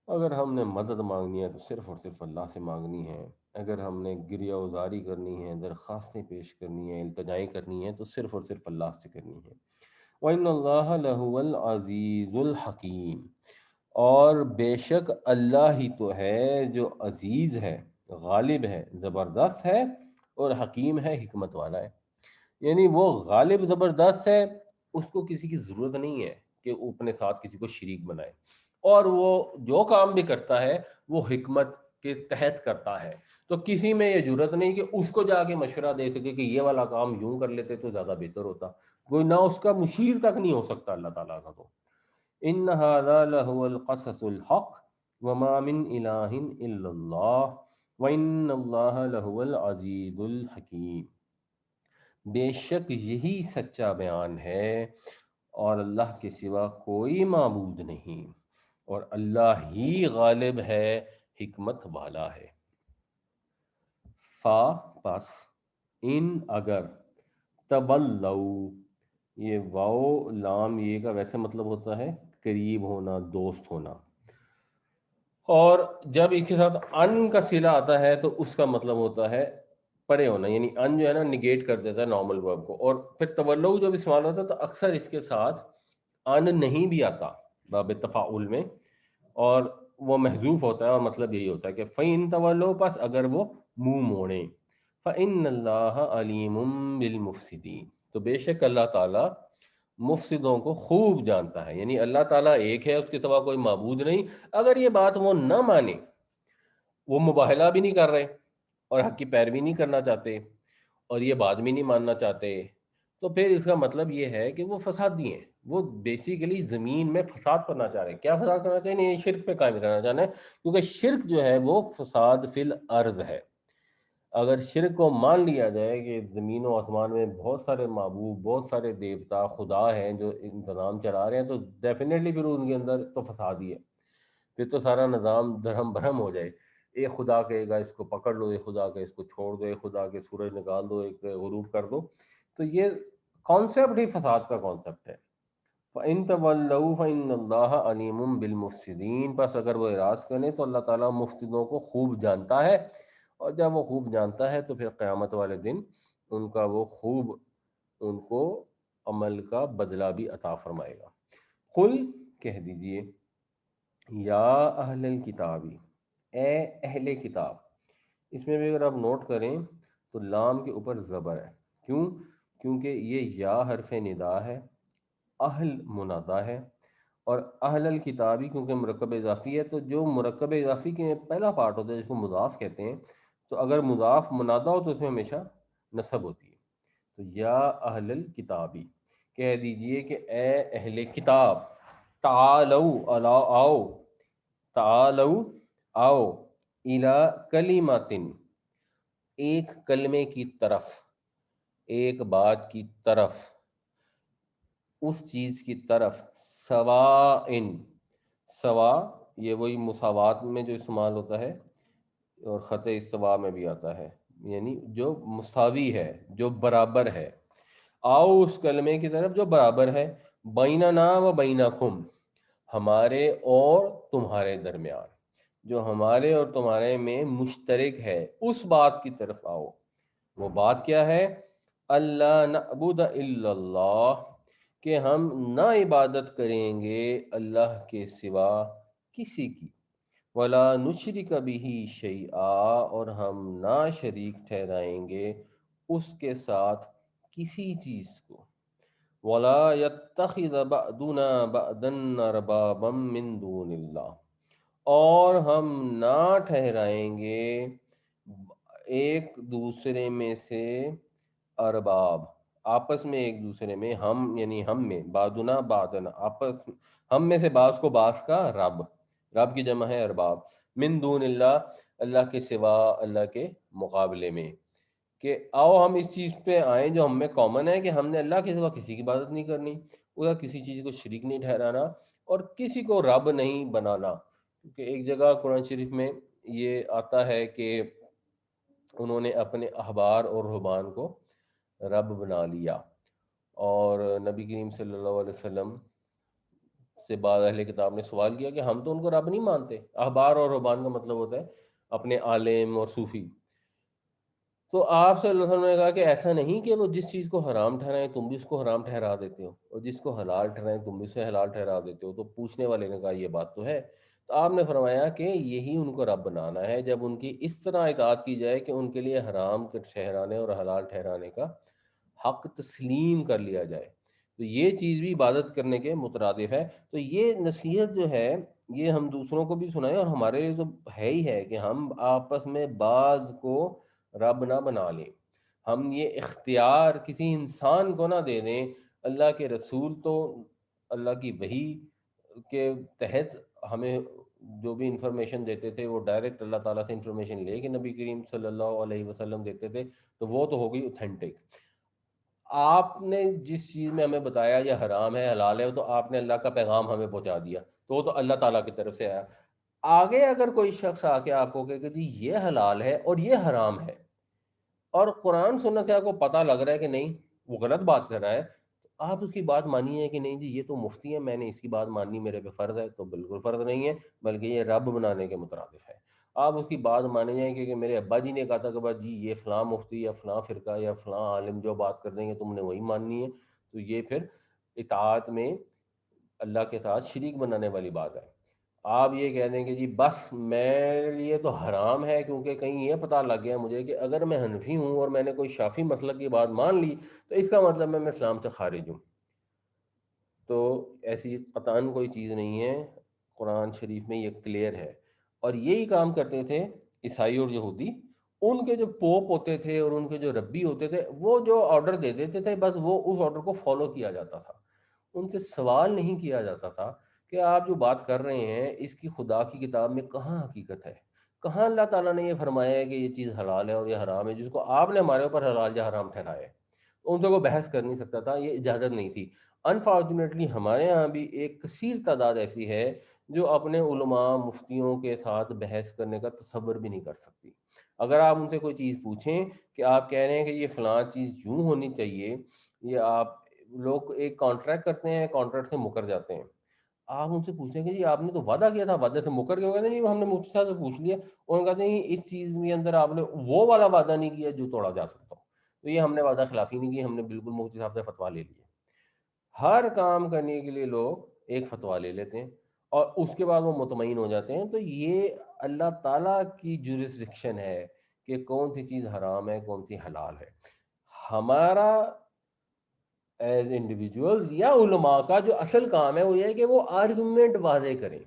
اگر ہم نے مدد مانگنی ہے تو صرف اور صرف اللہ سے مانگنی ہے، اگر ہم نے گریہ وزاری کرنی ہے، درخواستیں پیش کرنی ہیں، التجائیں کرنی ہیں تو صرف اور صرف اللہ سے کرنی ہے۔ وَإِنَّ اللَّهَ لَهُوَ الْعَزِيزُ الْحَكِيمُ، اور بے شک اللہ ہی تو ہے جو عزیز ہے، غالب ہے، زبردست ہے، اور حکیم ہے، حکمت والا ہے، یعنی وہ غالب زبردست ہے، اس کو کسی کی ضرورت نہیں ہے کہ وہ اپنے ساتھ کسی کو شریک بنائے، اور وہ جو کام بھی کرتا ہے وہ حکمت کے تحت کرتا ہے، تو کسی میں یہ جرت نہیں کہ اس کو جا کے مشورہ دے سکے کہ یہ والا کام یوں کر لیتے تو زیادہ بہتر ہوتا، کوئی نہ اس کا مشیر تک نہیں ہو سکتا اللہ تعالیٰ کا۔ تو ان ھذا لہو القصص الحق وما من الہ الا اللہ وان اللہ لہو العزیز الحکیم، بے شک یہی سچا بیان ہے، اور اللہ کے سوا کوئی معبود نہیں، اور اللہ ہی غالب ہے، حکمت والا ہے۔ فا پس، ان اگر، تولو، یہ واو لام یہ کا ویسے مطلب ہوتا ہے قریب ہونا، دوست ہونا، اور جب اس کے ساتھ ان کا صلہ آتا ہے تو اس کا مطلب ہوتا ہے پرے ہونا، یعنی ان جو ہے نا نگیٹ کر دیتا ہے نارمل ورب کو، اور پھر تولو جب استعمال ہوتا ہے تو اکثر اس کے ساتھ ان نہیں بھی آتا باب تفاعل میں، اور وہ محذوف ہوتا ہے، اور مطلب یہی ہوتا ہے کہ فَإِن تولوا، پس اگر وہ منہ موڑیں، فَإِنَّ اللَّهَ عَلِيمٌ بِالْمُفْسِدِينَ، تو بے شک اللہ تعالیٰ مفسدوں کو خوب جانتا ہے، یعنی اللہ تعالیٰ ایک ہے، اس کے سوا کوئی معبود نہیں، اگر یہ بات وہ نہ مانے، وہ مباہلہ بھی نہیں کر رہے اور حق کی پیروی نہیں کرنا چاہتے اور یہ بات بھی نہیں ماننا چاہتے، تو پھر اس کا مطلب یہ ہے کہ وہ فسادی ہیں، وہ بیسیکلی زمین میں فساد کرنا چاہ رہے ہیں۔ کیا فساد کرنا چاہیں؟ نہیں، شرک پہ قائم کرنا چاہنا ہے، کیونکہ شرک جو ہے وہ فساد فی الارض ہے۔ اگر شرک کو مان لیا جائے کہ زمین و آسمان میں بہت سارے معبود، بہت سارے دیوتا، خدا ہیں جو انتظام چلا رہے ہیں، تو ڈیفینیٹلی پھر ان کے اندر تو فساد ہی ہے، پھر تو سارا نظام درہم برہم ہو جائے، ایک خدا کہے گا اس کو پکڑ لو، ایک خدا کہ اس کو چھوڑ دو، ایک خدا کہ سورج نکال دو، ایک غروب کر دو، تو یہ کانسیپٹ ہی فساد کا کانسیپٹ ہے۔ فَإِن تَوَلَّوْا فَإِنَّ اللَّهَ عَلِيمٌ بِالْمُفْسِدِينَ، بس اگر وہ اعراض کریں تو اللہ تعالیٰ مفسدوں کو خوب جانتا ہے، اور جب وہ خوب جانتا ہے تو پھر قیامت والے دن ان کا وہ خوب ان کو عمل کا بدلہ بھی عطا فرمائے گا۔ قل، کہہ دیجئے، یا اہل الکتابی، اے اہل کتاب، اس میں بھی اگر آپ نوٹ کریں تو لام کے اوپر زبر ہے، کیوں؟ کیونکہ یہ یا حرف ندا ہے، اہل منادا ہے، اور اہل الکتابی کیونکہ مرکب اضافی ہے، تو جو مرکب اضافی کے پہلا پارٹ ہوتا ہے جس کو مضاف کہتے ہیں، تو اگر مضاف منادا ہو تو اس میں ہمیشہ نصب ہوتی ہے، تو یا اہل الکتابی، کہہ دیجئے کہ اے اہل کتاب، تعالو، آؤ، تعالو، آؤ، الی کلمات، ایک کلمے کی طرف، ایک بات کی طرف، اس چیز کی طرف، سواء، سوا یہ وہی مساوات میں جو استعمال ہوتا ہے، اور خط استوا میں بھی آتا ہے، یعنی جو مساوی ہے، جو برابر ہے، آؤ اس کلمے کی طرف جو برابر ہے، بیننا و بینکم، ہمارے اور تمہارے درمیان، جو ہمارے اور تمہارے میں مشترک ہے، اس بات کی طرف آؤ۔ وہ بات کیا ہے؟ اللہ نعبد الا اللہ، کہ ہم نہ عبادت کریں گے اللہ کے سوا کسی کی، ولا نشرک بہ شیئا، اور ہم نہ شریک ٹھہرائیں گے اس کے ساتھ کسی چیز کو، ولا يتخذ بعضنا بعضا اربابا من دون اللہ، اور ہم نہ ٹھہرائیں گے ایک دوسرے میں سے ارباب، آپس میں ایک دوسرے میں، ہم یعنی ہم میں، بعضنا بعضا، آپس ہم میں سے بعض کو بعض کا رب، رب کی جمع ہے ارباب، من دون اللہ، اللہ کے سوا، اللہ کے مقابلے میں، کہ آؤ ہم اس چیز پہ آئیں جو ہم میں کامن ہے، کہ ہم نے اللہ کے سوا کسی کی عبادت نہیں کرنی، اس کا کسی چیز کو شریک نہیں ٹھہرانا، اور کسی کو رب نہیں بنانا۔ کیونکہ ایک جگہ قرآن شریف میں یہ آتا ہے کہ انہوں نے اپنے احبار اور رہبان کو رب بنا لیا، اور نبی کریم صلی اللہ علیہ وسلم سے بعض اہل کتاب نے سوال کیا کہ ہم تو ان کو رب نہیں مانتے۔ احبار اور رہبان کا مطلب ہوتا ہے اپنے عالم اور صوفی۔ تو آپ صلی اللہ علیہ وسلم نے کہا کہ ایسا نہیں کہ وہ جس چیز کو حرام ٹھہرائیں تم بھی اس کو حرام ٹھہرا دیتے ہو، اور جس کو حلال ٹھہرائیں تم بھی اسے حلال ٹھہرا دیتے ہو۔ تو پوچھنے والے نے کہا یہ بات تو ہے۔ تو آپ نے فرمایا کہ یہی ان کو رب بنانا ہے، جب ان کی اس طرح اطاعت کی جائے کہ ان کے لیے حرام کے ٹھہرانے اور حلال ٹھہرانے کا حق تسلیم کر لیا جائے۔ تو یہ چیز بھی عبادت کرنے کے مترادف ہے۔ تو یہ نصیحت جو ہے یہ ہم دوسروں کو بھی سنائیں، اور ہمارے لیے تو ہے ہی ہے کہ ہم آپس میں بعض کو رب نہ بنا لیں، ہم یہ اختیار کسی انسان کو نہ دے دیں۔ اللہ کے رسول تو اللہ کی وحی کے تحت ہمیں جو بھی انفارمیشن دیتے تھے وہ ڈائریکٹ اللہ تعالیٰ سے انفارمیشن لے کے نبی کریم صلی اللہ علیہ وسلم دیتے تھے، تو وہ تو ہو گئی اوتھینٹک۔ آپ نے جس چیز میں ہمیں بتایا یہ حرام ہے حلال ہے، تو آپ نے اللہ کا پیغام ہمیں پہنچا دیا، تو وہ تو اللہ تعالیٰ کی طرف سے آیا۔ آگے اگر کوئی شخص آ کے آپ کو کہے کہ جی یہ حلال ہے اور یہ حرام ہے، اور قرآن سنت سے آپ کو پتہ لگ رہا ہے کہ نہیں وہ غلط بات کر رہا ہے، تو آپ اس کی بات مانیے کہ نہیں جی یہ تو مفتی ہے، میں نے اس کی بات ماننی میرے پہ فرض ہے، تو بالکل فرض نہیں ہے، بلکہ یہ رب بنانے کے مترادف ہے۔ آپ اس کی بات مانے جائیں کہ میرے ابا جی نے کہا تھا کہ بس جی یہ فلاں مفتی یا فلاں فرقہ یا فلاں عالم جو بات کر دیں گے تم نے وہی ماننی ہے، تو یہ پھر اطاعت میں اللہ کے ساتھ شریک بنانے والی بات ہے۔ آپ یہ کہہ دیں کہ جی بس میرے لیے تو حرام ہے، کیونکہ کہیں یہ پتہ لگ گیا مجھے کہ اگر میں حنفی ہوں اور میں نے کوئی شافی مسلک کی بات مان لی تو اس کا مطلب میں اسلام سے خارج ہوں، تو ایسی قطعاً کوئی چیز نہیں ہے، قرآن شریف میں یہ کلیئر ہے۔ اور یہی کام کرتے تھے عیسائی اور یہودی، ان کے جو پوپ ہوتے تھے اور ان کے جو ربی ہوتے تھے وہ جو آرڈر دے دیتے تھے بس وہ اس آرڈر کو فالو کیا جاتا تھا، ان سے سوال نہیں کیا جاتا تھا کہ آپ جو بات کر رہے ہیں اس کی خدا کی کتاب میں کہاں حقیقت ہے، کہاں اللہ تعالیٰ نے یہ فرمایا ہے کہ یہ چیز حلال ہے اور یہ حرام ہے، جس کو آپ نے ہمارے اوپر حلال یا حرام ٹھہرایا ہے۔ تو ان سے کوئی بحث کر نہیں سکتا تھا، یہ اجازت نہیں تھی۔ انفارچونیٹلی ہمارے ہاں بھی ایک کثیر تعداد ایسی ہے جو اپنے علماء مفتیوں کے ساتھ بحث کرنے کا تصور بھی نہیں کر سکتی۔ اگر آپ ان سے کوئی چیز پوچھیں کہ آپ کہہ رہے ہیں کہ یہ فلاں چیز یوں ہونی چاہیے، یہ آپ لوگ ایک کانٹریکٹ کرتے ہیں، کانٹریکٹ سے مکر جاتے ہیں، آپ ان سے پوچھتے ہیں کہ جی آپ نے تو وعدہ کیا تھا، وعدے سے مکر گئے، کہتے ہیں نہیں ہم نے مفتی صاحب سے پوچھ لیا، اور کہتے ہیں اس چیز کے اندر آپ نے وہ والا وعدہ نہیں کیا جو توڑا جا سکتا ہو، تو یہ ہم نے وعدہ خلافی نہیں کی، ہم نے بالکل مفتی صاحب سے فتویٰ لے لیا۔ ہر کام کرنے کے لیے لوگ ایک فتویٰ لے لیتے ہیں اور اس کے بعد وہ مطمئن ہو جاتے ہیں۔ تو یہ اللہ تعالیٰ کی جورسڈکشن ہے کہ کون سی چیز حرام ہے کون سی حلال ہے۔ ہمارا ایز انڈیویجول یا علماء کا جو اصل کام ہے وہ یہ ہے کہ وہ آرگومنٹ واضح کریں،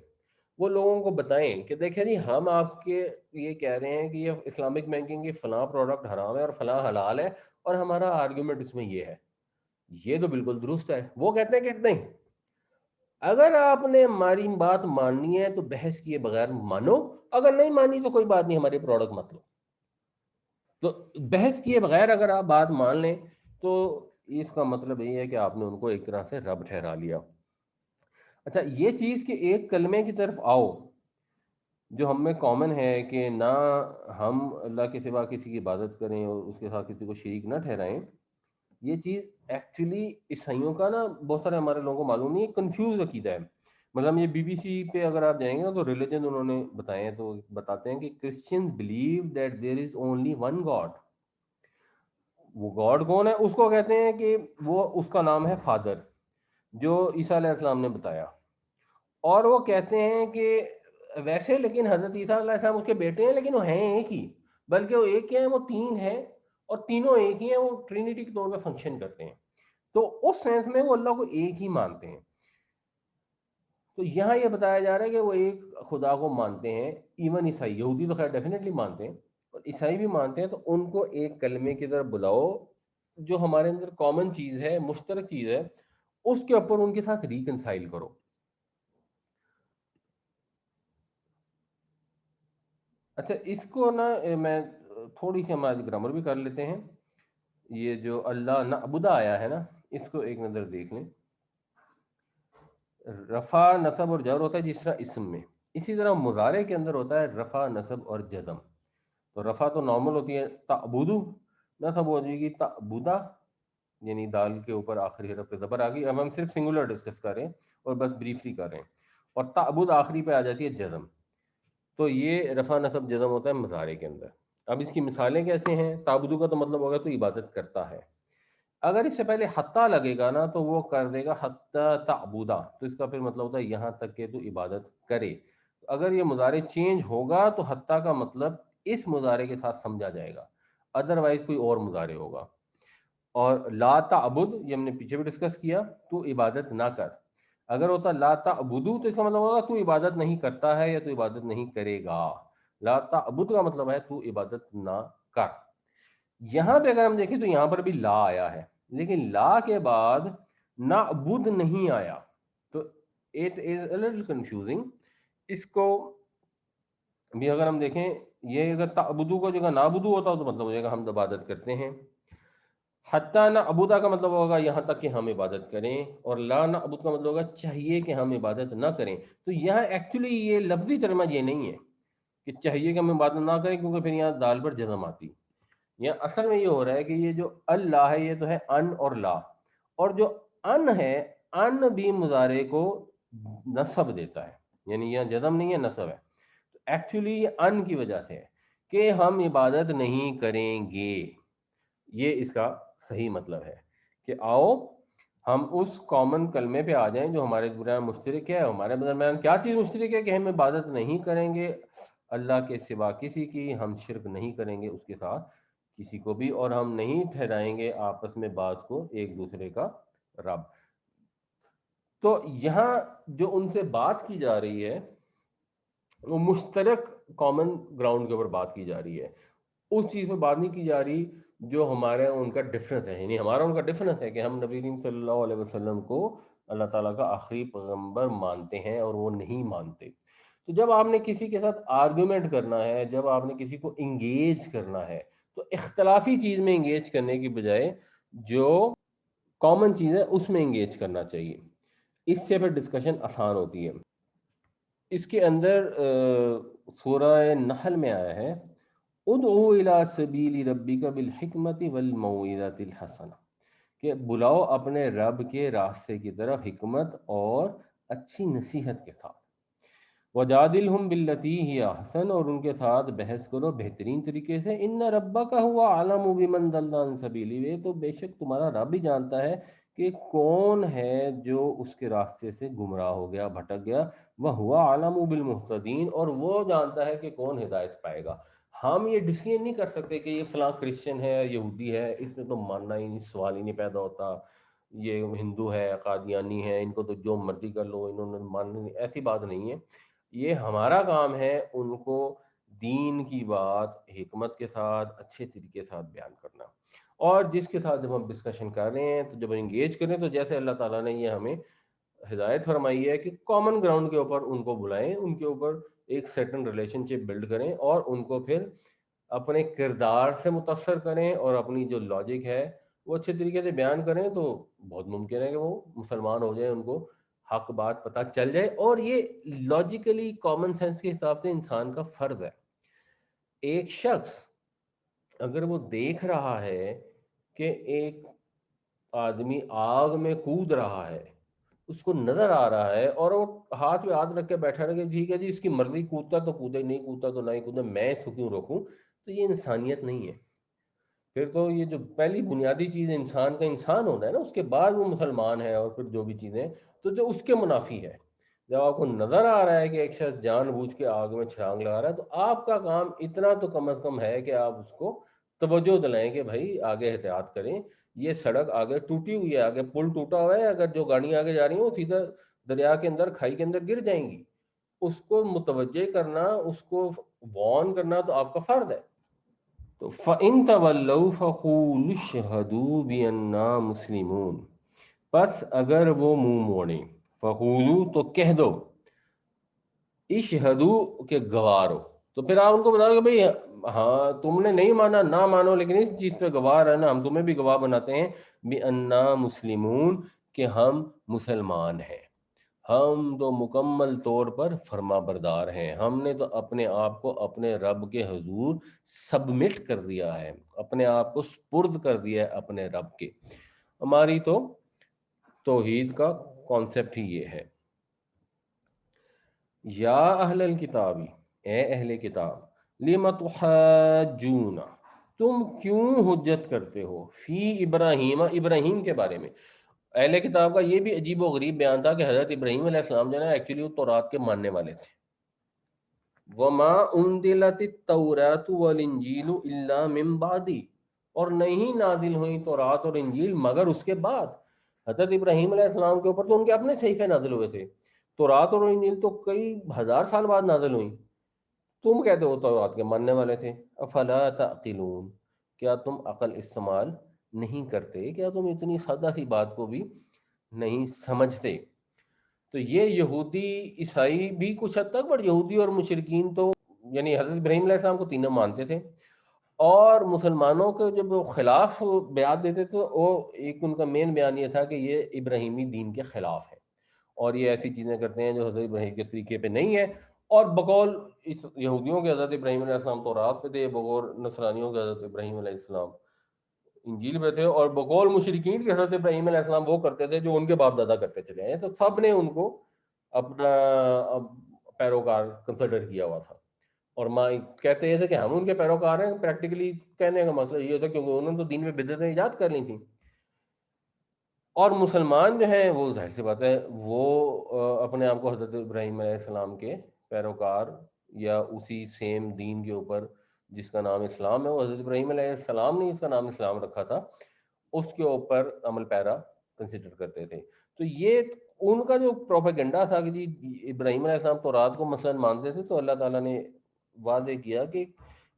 وہ لوگوں کو بتائیں کہ دیکھیں جی ہم آپ کے یہ کہہ رہے ہیں کہ یہ اسلامک بینکنگ کی فلاں پروڈکٹ حرام ہے اور فلاں حلال ہے، اور ہمارا آرگومنٹ اس میں یہ ہے، یہ تو بالکل درست ہے۔ وہ کہتے ہیں کہ نہیں، اگر آپ نے ہماری بات ماننی ہے تو بحث کیے بغیر مانو، اگر نہیں مانی تو کوئی بات نہیں، ہماری پروڈکٹ مت لو۔ تو بحث کیے بغیر اگر آپ بات مان لیں تو اس کا مطلب یہ ہے کہ آپ نے ان کو ایک طرح سے رب ٹھہرا لیا۔ اچھا، یہ چیز کہ ایک کلمے کی طرف آؤ، جو ہم میں کامن ہے کہ نہ ہم اللہ کے سوا کسی کی عبادت کریں اور اس کے ساتھ کسی کو شریک نہ ٹھہرائیں، یہ چیز ایکچولی عیسائیوں کا نا بہت سارے ہمارے لوگوں کو معلوم نہیں ہے، کنفیوز عقیدہ ہے. مطلب یہ بی بی سی پہ اگر آپ جائیں گے نا تو ریلیجن انہوں نے بتائے ہیں، تو بتاتے ہیں کہ Christians believe that there is only one God. وہ گاڈ کون ہے؟ اس کو کہتے ہیں کہ وہ اس کا نام ہے فادر، جو عیسیٰ علیہ السلام نے بتایا. اور وہ کہتے ہیں کہ ویسے لیکن حضرت عیسیٰ علیہ السلام اس کے بیٹے ہیں، لیکن وہ ہیں ایک ہی، بلکہ وہ ایک ہی ہیں، وہ تین ہیں، اور تینوں ایک ہی ہیں، وہ ٹرینیٹی کے طور پہ فنکشن کرتے ہیں. تو اس سینس میں وہ اللہ کو ایک ہی مانتے ہیں. تو یہاں یہ بتایا جا رہا ہے کہ وہ ایک خدا کو مانتے ہیں. ایون عیسائی، یہودی تو خیر ڈیفینیٹلی مانتے ہیں، اور عیسائی بھی مانتے ہیں. تو ان کو ایک کلمے کی طرف بلاؤ، جو ہمارے اندر کامن چیز ہے، مشترک چیز ہے، اس کے اوپر ان کے ساتھ ریکنسائل کرو. اچھا، اس کو نا میں تھوڑی سی ہم آج گرامر بھی کر لیتے ہیں. یہ جو اللہ نعبدہ آیا ہے نا، اس کو ایک نظر دیکھ لیں. رفع نصب اور جر ہوتا ہے جس طرح اسم میں، اسی طرح مضارع کے اندر ہوتا ہے رفع نصب اور جزم. تو رفع تو نارمل ہوتی ہے تعبدو، نصب ہو جائے گی تعبدہ، یعنی دال کے اوپر آخری حرف پہ زبر آ گئی. اب ہم صرف سنگولر ڈسکس کر رہے ہیں اور بس بریفلی کر رہے ہیں. اور تعبد آخری پہ آ جاتی ہے جزم. تو یہ رفع نصب جزم ہوتا ہے مضارع کے اندر. اب اس کی مثالیں کیسے ہیں؟ تعبدو کا تو مطلب ہوگا تو عبادت کرتا ہے. اگر اس سے پہلے حتیٰ لگے گا نا تو وہ کر دے گا حتیٰ تعبدا، تو اس کا پھر مطلب ہوتا ہے یہاں تک کہ تو عبادت کرے. اگر یہ مضارع چینج ہوگا تو حتیٰ کا مطلب اس مضارع کے ساتھ سمجھا جائے گا، ادروائز کوئی اور مضارع ہوگا. اور لا تعبد، یہ ہم نے پیچھے بھی ڈسکس کیا، تو عبادت نہ کر. اگر ہوتا لا تعبدو تو اس کا مطلب ہوگا تو عبادت نہیں کرتا ہے یا تو عبادت نہیں کرے گا. لا تعبد کا مطلب ہے تو عبادت نہ کر. یہاں پہ اگر ہم دیکھیں تو یہاں پر بھی لا آیا ہے، لیکن لا کے بعد نعبد نہیں آیا. تو it is a little confusing. اس کو بھی اگر ہم دیکھیں، یہ اگر تعبدو کو جگہ نعبدو ہوتا تو مطلب ہو جائے گا ہم عبادت کرتے ہیں. حتیٰ نہ ابودا کا مطلب ہوگا یہاں تک کہ ہم عبادت کریں، اور لا نہ ابود کا مطلب ہوگا چاہیے کہ ہم عبادت نہ کریں. تو یہاں ایکچولی یہ لفظی ترجمہ یہ نہیں ہے کہ چاہیے کہ ہم عبادت نہ کریں، کیونکہ پھر یہاں دال پر جزم آتی. یہاں اصل میں یہ ہو رہا ہے کہ یہ جو اللہ ہے یہ تو ہے ان اور لا، اور جو ان ہے، ان بھی مضارع کو نصب دیتا ہے، یعنی یہاں جزم نہیں ہے، نصب ہے. تو ایکچولی یہ ان کی وجہ سے ہے کہ ہم عبادت نہیں کریں گے. یہ اس کا صحیح مطلب ہے کہ آؤ ہم اس کامن کلمے پہ آ جائیں جو ہمارے درمیان مشترک ہے. ہمارے درمیان کیا چیز مشترک ہے؟ کہ ہم عبادت نہیں کریں گے اللہ کے سوا کسی کی، ہم شرک نہیں کریں گے اس کے ساتھ کسی کو بھی، اور ہم نہیں ٹھہرائیں گے آپس میں بعض کو ایک دوسرے کا رب. تو یہاں جو ان سے بات کی جا رہی ہے وہ مشترک کامن گراؤنڈ کے اوپر بات کی جا رہی ہے. اس چیز پہ بات نہیں کی جا رہی جو ہمارے ان کا ڈفرینس ہے. یعنی ہمارا ان کا ڈفرینس ہے کہ ہم نبی کریم صلی اللہ علیہ وسلم کو اللہ تعالیٰ کا آخری پیغمبر مانتے ہیں اور وہ نہیں مانتے. تو جب آپ نے کسی کے ساتھ آرگومنٹ کرنا ہے، جب آپ نے کسی کو انگیج کرنا ہے، تو اختلافی چیز میں انگیج کرنے کی بجائے جو کامن چیز ہے اس میں انگیج کرنا چاہیے. اس سے پھر ڈسکشن آسان ہوتی ہے. اس کے اندر سورہ نحل میں آیا ہے ادعو الی سبیل ربک بالحکمت والموعظۃ الحسنہ، کہ بلاؤ اپنے رب کے راستے کی طرف حکمت اور اچھی نصیحت کے ساتھ. وجادلہم باللتی ہی احسن، اور ان کے ساتھ بحث کرو بہترین طریقے سے. ان ربک هو اعلم بمن ضل عن سبیلہ، تو بے شک تمہارا رب ہی جانتا ہے کہ کون ہے جو اس کے راستے سے گمراہ ہو گیا، بھٹک گیا. وَهُوَ أَعْلَمُ بِالْمُهْتَدِينَ، اور وہ جانتا ہے کہ کون ہدایت پائے گا. ہم یہ ڈیسیژن نہیں کر سکتے کہ یہ فلاں کرسچن ہے، یہودی ہے، اس نے تو ماننا ہی نہیں، سوال ہی نہیں پیدا ہوتا. یہ ہندو ہے، قادیانی ہے، ان کو تو جو مرضی کر لو، انہوں نے ماننا نہیں. ایسی بات نہیں ہے. یہ ہمارا کام ہے ان کو دین کی بات حکمت کے ساتھ اچھے طریقے کے ساتھ بیان کرنا. اور جس کے ساتھ جب ہم ڈسکشن کر رہے ہیں تو جب انگیج کریں تو جیسے اللہ تعالیٰ نے یہ ہمیں ہدایت فرمائی ہے کہ کامن گراؤنڈ کے اوپر ان کو بلائیں، ان کے اوپر ایک سرٹن ریلیشن شپ بلڈ کریں، اور ان کو پھر اپنے کردار سے متاثر کریں اور اپنی جو لاجک ہے وہ اچھے طریقے سے بیان کریں. تو بہت ممکن ہے کہ وہ مسلمان ہو جائیں، ان کو حق بات پتہ چل جائے، اور یہ لاجیکلی کامن سینس کے حساب سے انسان کا فرض ہے. ایک شخص اگر وہ دیکھ رہا ہے کہ ایک آدمی آگ میں کود رہا ہے، اس کو نظر آ رہا ہے، اور وہ ہاتھ پہ ہاتھ رکھ کے بیٹھا رہے کہ ٹھیک ہے جی اس کی مرضی، کودتا تو کودے، نہیں کودتا تو نہیں کودے، میں اس کو کیوں روکوں، تو یہ انسانیت نہیں ہے. پھر تو یہ جو پہلی بنیادی چیز انسان کا انسان ہونا ہے نا، اس کے بعد وہ مسلمان ہے، اور پھر جو بھی چیزیں، تو جو اس کے منافی ہے. جب آپ کو نظر آ رہا ہے کہ ایک شخص جان بوجھ کے آگ میں چھلانگ لگا رہا ہے، تو آپ کا کام اتنا تو کم از کم ہے کہ آپ اس کو توجہ دلائیں کہ بھائی آگے احتیاط کریں، یہ سڑک آگے ٹوٹی ہوئی ہے، آگے پل ٹوٹا ہوا ہے، اگر جو گاڑیاں آگے جا رہی ہیں وہ سیدھا دریا کے اندر، کھائی کے اندر گر جائیں گی. اس کو متوجہ کرنا، اس کو وارن کرنا تو آپ کا فرض ہے. تو فَإِن تَوَلَّوْا فَقُولُوا اشْهَدُوا بِأَنَّا مُسْلِمُونَ، پس اگر وہ منہ موڑیں، فَقُولُوا تو کہہ دو، اشہدو کہ گوارو. تو پھر آپ ان کو بتاؤ کہ بھئی ہاں تم نے نہیں مانا، نہ مانو، لیکن اس چیز پہ گواہ رہنا، ہم تمہیں بھی گواہ بناتے ہیں، بِأَنَّا مُسْلِمُونَ، کہ ہم مسلمان ہیں، ہم تو مکمل طور پر فرما بردار ہیں. ہم نے تو اپنے آپ کو اپنے رب کے حضور سبمٹ کر دیا ہے، اپنے آپ کو سپرد کر دیا ہے اپنے رب کے. ہماری تو توحید کا کانسیپٹ ہی یہ ہے. یا اہل الکتابی، اے اہل کتاب، لم تحاجون، تم کیوں حجت کرتے ہو، فی ابراہیم، ابراہیم کے بارے میں. اہل کتاب کا یہ بھی عجیب و غریب بیان تھا کہ حضرت ابراہیم علیہ السلام جو ہے نا ایکچولی وہ تورات کے ماننے والے تھے. وما انزلت التوراۃ والانجیل الا من بعدی، اور نہیں نازل ہوئی تورات اور انجیل مگر اس کے بعد. حضرت ابراہیم علیہ السلام کے اوپر تو ان کے اپنے صحیفے نازل ہوئے تھے، تورات اور انجیل تو کئی ہزار سال بعد نازل ہوئی. تم کہتے ہو تورات کے ماننے والے تھے. افلا تعقلون، کیا تم عقل استعمال نہیں کرتے، کیا تم اتنی سادہ سی بات کو بھی نہیں سمجھتے. تو یہ یہودی عیسائی بھی کچھ حد تک، بٹ یہودی اور مشرکین تو یعنی حضرت ابراہیم علیہ السلام کو تینوں مانتے تھے، اور مسلمانوں کے جب وہ خلاف بیان دیتے تھے، وہ ایک ان کا مین بیان یہ تھا کہ یہ ابراہیمی دین کے خلاف ہے، اور یہ ایسی چیزیں کرتے ہیں جو حضرت ابراہیم کے طریقے پہ نہیں ہے. اور بقول اس یہودیوں کے حضرت ابراہیم علیہ السلام تورات پہ تھے، بقول نصرانیوں کے حضرت ابراہیم علیہ السلام انجیل پہ تھے، اور بقول مشرکین کے حضرت ابراہیم علیہ السلام وہ کرتے تھے جو ان کے باپ دادا کرتے چلے ہیں. تو سب نے ان کو اپنا پیروکار کنسیڈر کیا ہوا تھا، اور ماں کہتے یہ تھے کہ ہم ان کے پیروکار ہیں. پریکٹیکلی کہنے کا مطلب یہ تھا کیونکہ انہوں نے تو دین میں بدعتیں ایجاد کر لی تھیں. اور مسلمان جو ہیں وہ ظاہر سی بات ہے وہ اپنے آپ کو حضرت ابراہیم علیہ السلام کے پیروکار، یا اسی سیم دین کے اوپر جس کا نام اسلام ہے، وہ حضرت ابراہیم علیہ السلام نے اس کا نام اسلام رکھا تھا، اس کے اوپر عمل پیرا کنسیڈر کرتے تھے. تو یہ ان کا جو پروپیگنڈا تھا کہ جی ابراہیم علیہ السلام تو رات کو مثلا مانتے تھے، تو اللہ تعالیٰ نے واضح کیا کہ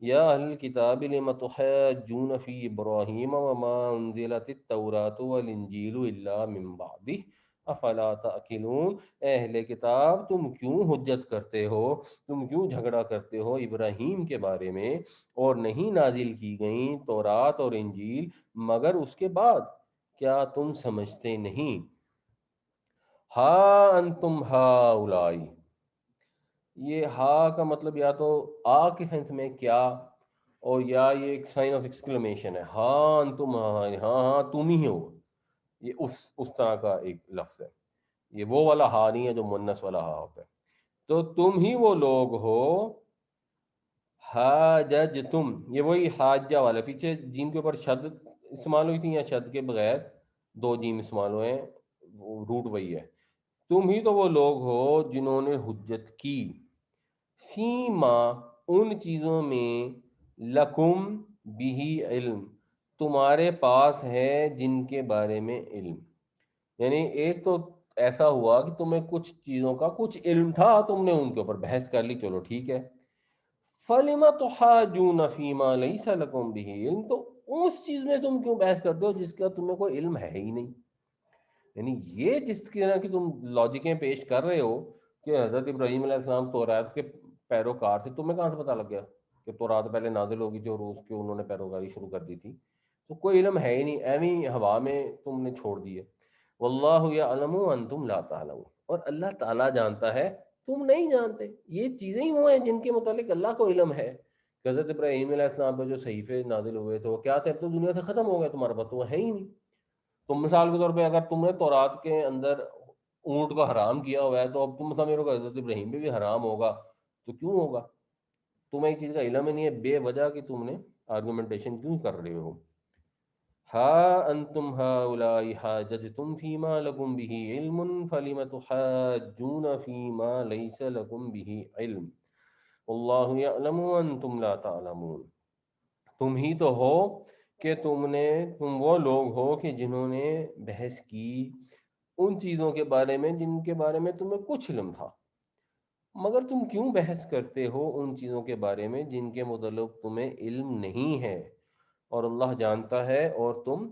یا اہل الکتاب لم تحاجون فی ابراہیم وما انزلت التوراۃ والانجیل الا من بعدہ افلا تعقلون. اے اہل کتاب تم کیوں حجت کرتے ہو، تم کیوں جھگڑا کرتے ہو ابراہیم کے بارے میں، اور نہیں نازل کی گئیں تورات اور انجیل مگر اس کے بعد، کیا تم سمجھتے نہیں. ہا انتم ہاؤلائی، یہ ہا کا مطلب یا تو آ کے سینس میں کیا، اور یا یہ ایک سائن آف ایکسکلیمیشن ہے، ہاں انتم، ہاں ہاں ہاں تم ہی ہو. یہ اس طرح کا ایک لفظ ہے، یہ وہ والا ہا نہیں ہے جو مونس والا ہا ہوتا ہے. تو تم ہی وہ لوگ ہو، حاجج تم، یہ وہی حاجہ والا، پیچھے جیم کے اوپر شد استعمال ہوئی تھی، یا شد کے بغیر دو جیم استعمال ہوئے ہیں، روٹ وہی ہے. تم ہی تو وہ لوگ ہو جنہوں نے حجت کی، فیما ان چیزوں میں، لکم بھی علم تمہارے پاس ہے جن کے بارے میں علم. یعنی ایک تو ایسا ہوا کہ تمہیں کچھ چیزوں کا کچھ علم تھا، تم نے ان کے اوپر بحث کر لی، چلو ٹھیک ہے. فَلِمَ تُحَاجُونَ فِي مَا لَيْسَ لَكُمْ بِهِ علم، تو اس چیز میں تم کیوں بحث کرتے ہو جس کا تمہیں کوئی علم ہے ہی نہیں. یعنی یہ جس طرح کی تم لاجکیں پیش کر رہے ہو کہ حضرت ابراہیم علیہ السلام تورات کے پیروکار تھے، تمہیں کہاں سے پتہ لگ گیا کہ تورات پہلے نازل ہوگی جو روز کے انہوں نے پیروکاری شروع کر دی تھی. تو کوئی علم ہے ہی نہیں، ایویں ہوا میں تم نے چھوڑ دی ہے. واللہ یعلم وانتم لا تعلمون، اور اللہ تعالیٰ جانتا ہے، تم نہیں جانتے. یہ چیزیں ہی وہ ہیں جن کے متعلق اللہ کو علم ہے. کہ حضرت ابراہیم علیہ السلام پہ جو صحیفے نازل ہوئے تھے وہ کیا تھے؟ اب تو دنیا سے ختم ہو گئے، تمہارے پاس تو وہ ہے ہی نہیں. تو مثال کے طور پہ اگر تم نے تورات کے اندر اونٹ کو حرام کیا ہوا ہے، تو اب تم سمجھ رہو کہ حضرت ابراہیم پہ بھی حرام ہوگا، تو کیوں ہوگا؟ تمہیں ایک چیز کا علم ہی نہیں ہے، بے وجہ کہ تم نے آرگومنٹیشن کیوں کر رہے ہو؟ ہا انتم ہؤلاء حاججتم فیما لکم بہ علم فلم تحاجون فیما لیس لکم بہ علم واللہ یعلم وانتم لا تعلمون. تم ہی تو ہو کہ تم وہ لوگ ہو کہ جنہوں نے بحث کی ان چیزوں کے بارے میں جن کے بارے میں تمہیں کچھ علم تھا، مگر تم کیوں بحث کرتے ہو ان چیزوں کے بارے میں جن کے متعلق تمہیں علم نہیں ہے، اور اللہ جانتا ہے اور تم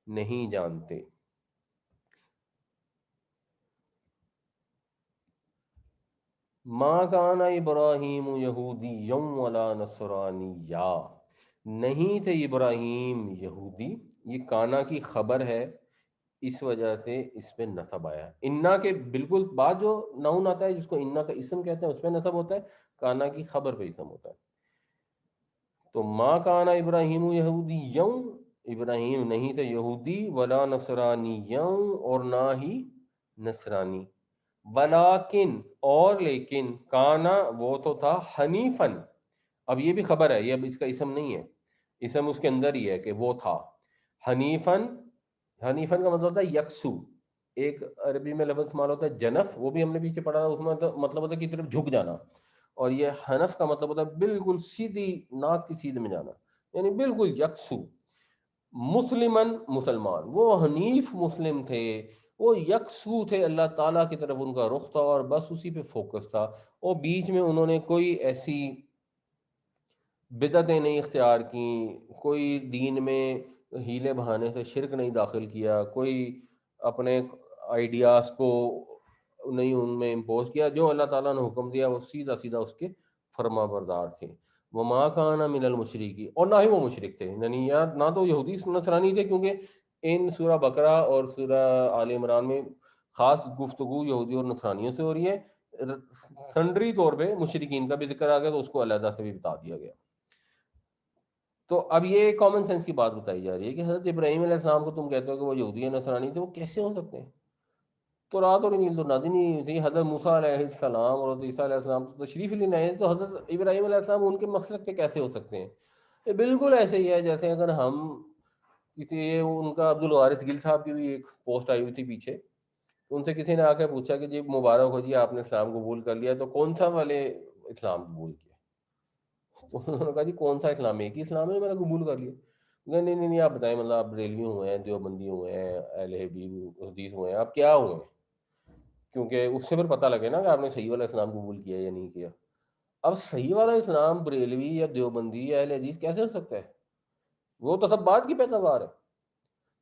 نہیں جانتے. ما کان ابراہیم یہودیا ولا نصرانیا، نہیں تھے ابراہیم یہودی. یہ کانا کی خبر ہے، اس وجہ سے اس پہ نصب آیا. انا کے بالکل بعد جو ناؤن آتا ہے جس کو انا کا اسم کہتے ہیں اس پہ نصب ہوتا ہے، کانا کی خبر پہ اسم ہوتا ہے. تو ما کانا ابراہیم یہودی، ابراہیم نہیں تھے یہودی، ولا نصرانی اور نہ ہی نصرانی. ولیکن اور لیکن، کانا وہ تو تھا، حنیفن. اب یہ بھی خبر ہے، یہ اب اس کا اسم نہیں ہے، اسم اس کے اندر ہی ہے کہ وہ تھا حنیفن. حنیفن کا مطلب ہوتا ہے یکسو. ایک عربی میں لفظ استعمال ہوتا ہے جنف، وہ بھی ہم نے پیچھے پڑھا، اس میں مطلب ہوتا ہے کی طرف جھک جانا. اور یہ حنف کا مطلب ہوتا ہے بالکل سیدھی ناک کی سیدھ میں جانا، یعنی بالکل یکسو. مسلمن مسلمان، وہ حنیف مسلم تھے، وہ یکسو تھے، اللہ تعالیٰ کی طرف ان کا رخ تھا اور بس اسی پہ فوکس تھا. اور بیچ میں انہوں نے کوئی ایسی بدعتیں نہیں اختیار کیں، کوئی دین میں ہیلے بہانے سے شرک نہیں داخل کیا، کوئی اپنے آئیڈیاز کو نہیں ان میں امپوز کیا. جو اللہ تعالیٰ نے حکم دیا وہ سیدھا سیدھا اس کے فرما بردار تھے. وما کان من المشرکین، اور نہ ہی وہ مشرک تھے، یعنی نہ تو یہودی نصرانی تھے، کیونکہ ان سورہ بقرہ اور سورہ آل عمران میں خاص گفتگو یہودی اور نصرانیوں سے ہو رہی ہے. سنڈری طور پہ مشرکین کا بھی ذکر آ گیا تو اس کو علیحدہ سے بھی بتا دیا گیا. تو اب یہ کامن سینس کی بات بتائی جا رہی ہے کہ حضرت ابراہیم علیہ السلام کو تم کہتے ہو کہ وہ یہودی نصرانی تھے، وہ کیسے ہو سکتے ہیں؟ تو رات اور انجیل تو نازل نہیں ہوئی تھی. حضرت موسیٰ علیہ السلام اور حضرت عیسیٰ علیہ السلام تو تشریف لینے آئے، تو حضرت ابراہیم علیہ السلام ان کے مسلک کے کیسے ہو سکتے ہیں؟ یہ بالکل ایسے ہی ہے جیسے اگر ہم کسی، ان کا عبد الوارث گل صاحب کی بھی ایک پوسٹ آئی ہوئی تھی پیچھے، ان سے کسی نے آ کے پوچھا کہ جی مبارک ہو جی آپ نے اسلام قبول کر لیا، تو کون سا والے اسلام قبول کیا؟ تو انہوں نے کہا جی کون سا اسلام ہے؟ ایک ہی اسلام ہے، میں نے قبول کر لیا. نہیں نہیں نہیں، آپ بتائیں، مطلب آپ بریلوی ہوئے ہیں، دیوبندی ہوئے ہیں، اہل حدیث ہوئے ہیں، آپ کیا ہوئے ہیں؟ کیونکہ اس سے پھر پتہ لگے نا کہ آپ نے صحیح والا اسلام قبول کیا یا نہیں کیا. اب صحیح والا اسلام بریلوی یا دیوبندی یا اہل حدیث کیسے ہو سکتا ہے؟ وہ تو سب بات کی پیداوار ہے.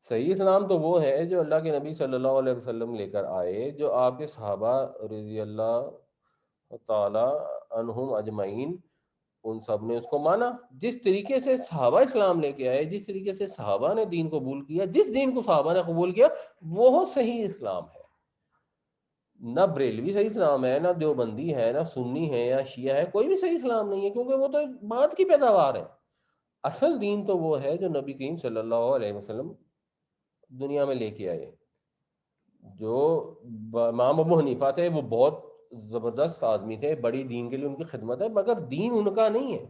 صحیح اسلام تو وہ ہے جو اللہ کے نبی صلی اللہ علیہ وسلم لے کر آئے، جو آپ کے صحابہ رضی اللہ تعالی عنہم اجمعین ان سب نے اس کو مانا. جس طریقے سے صحابہ اسلام لے کے آئے، جس طریقے سے صحابہ نے دین قبول کیا، جس دین کو صحابہ نے قبول کیا، وہ صحیح اسلام ہے. نہ بریلوی صحیح اسلام ہے، نہ دیوبندی ہے، نہ سنی ہے یا شیعہ ہے، کوئی بھی صحیح اسلام نہیں ہے، کیونکہ وہ تو بعد کی پیداوار ہے. اصل دین تو وہ ہے جو نبی کریم صلی اللہ علیہ وسلم دنیا میں لے کے آئے. جو امام ابو حنیفہ تھے وہ بہت زبردست آدمی تھے، بڑی دین کے لیے ان کی خدمت ہے، مگر دین ان کا نہیں ہے.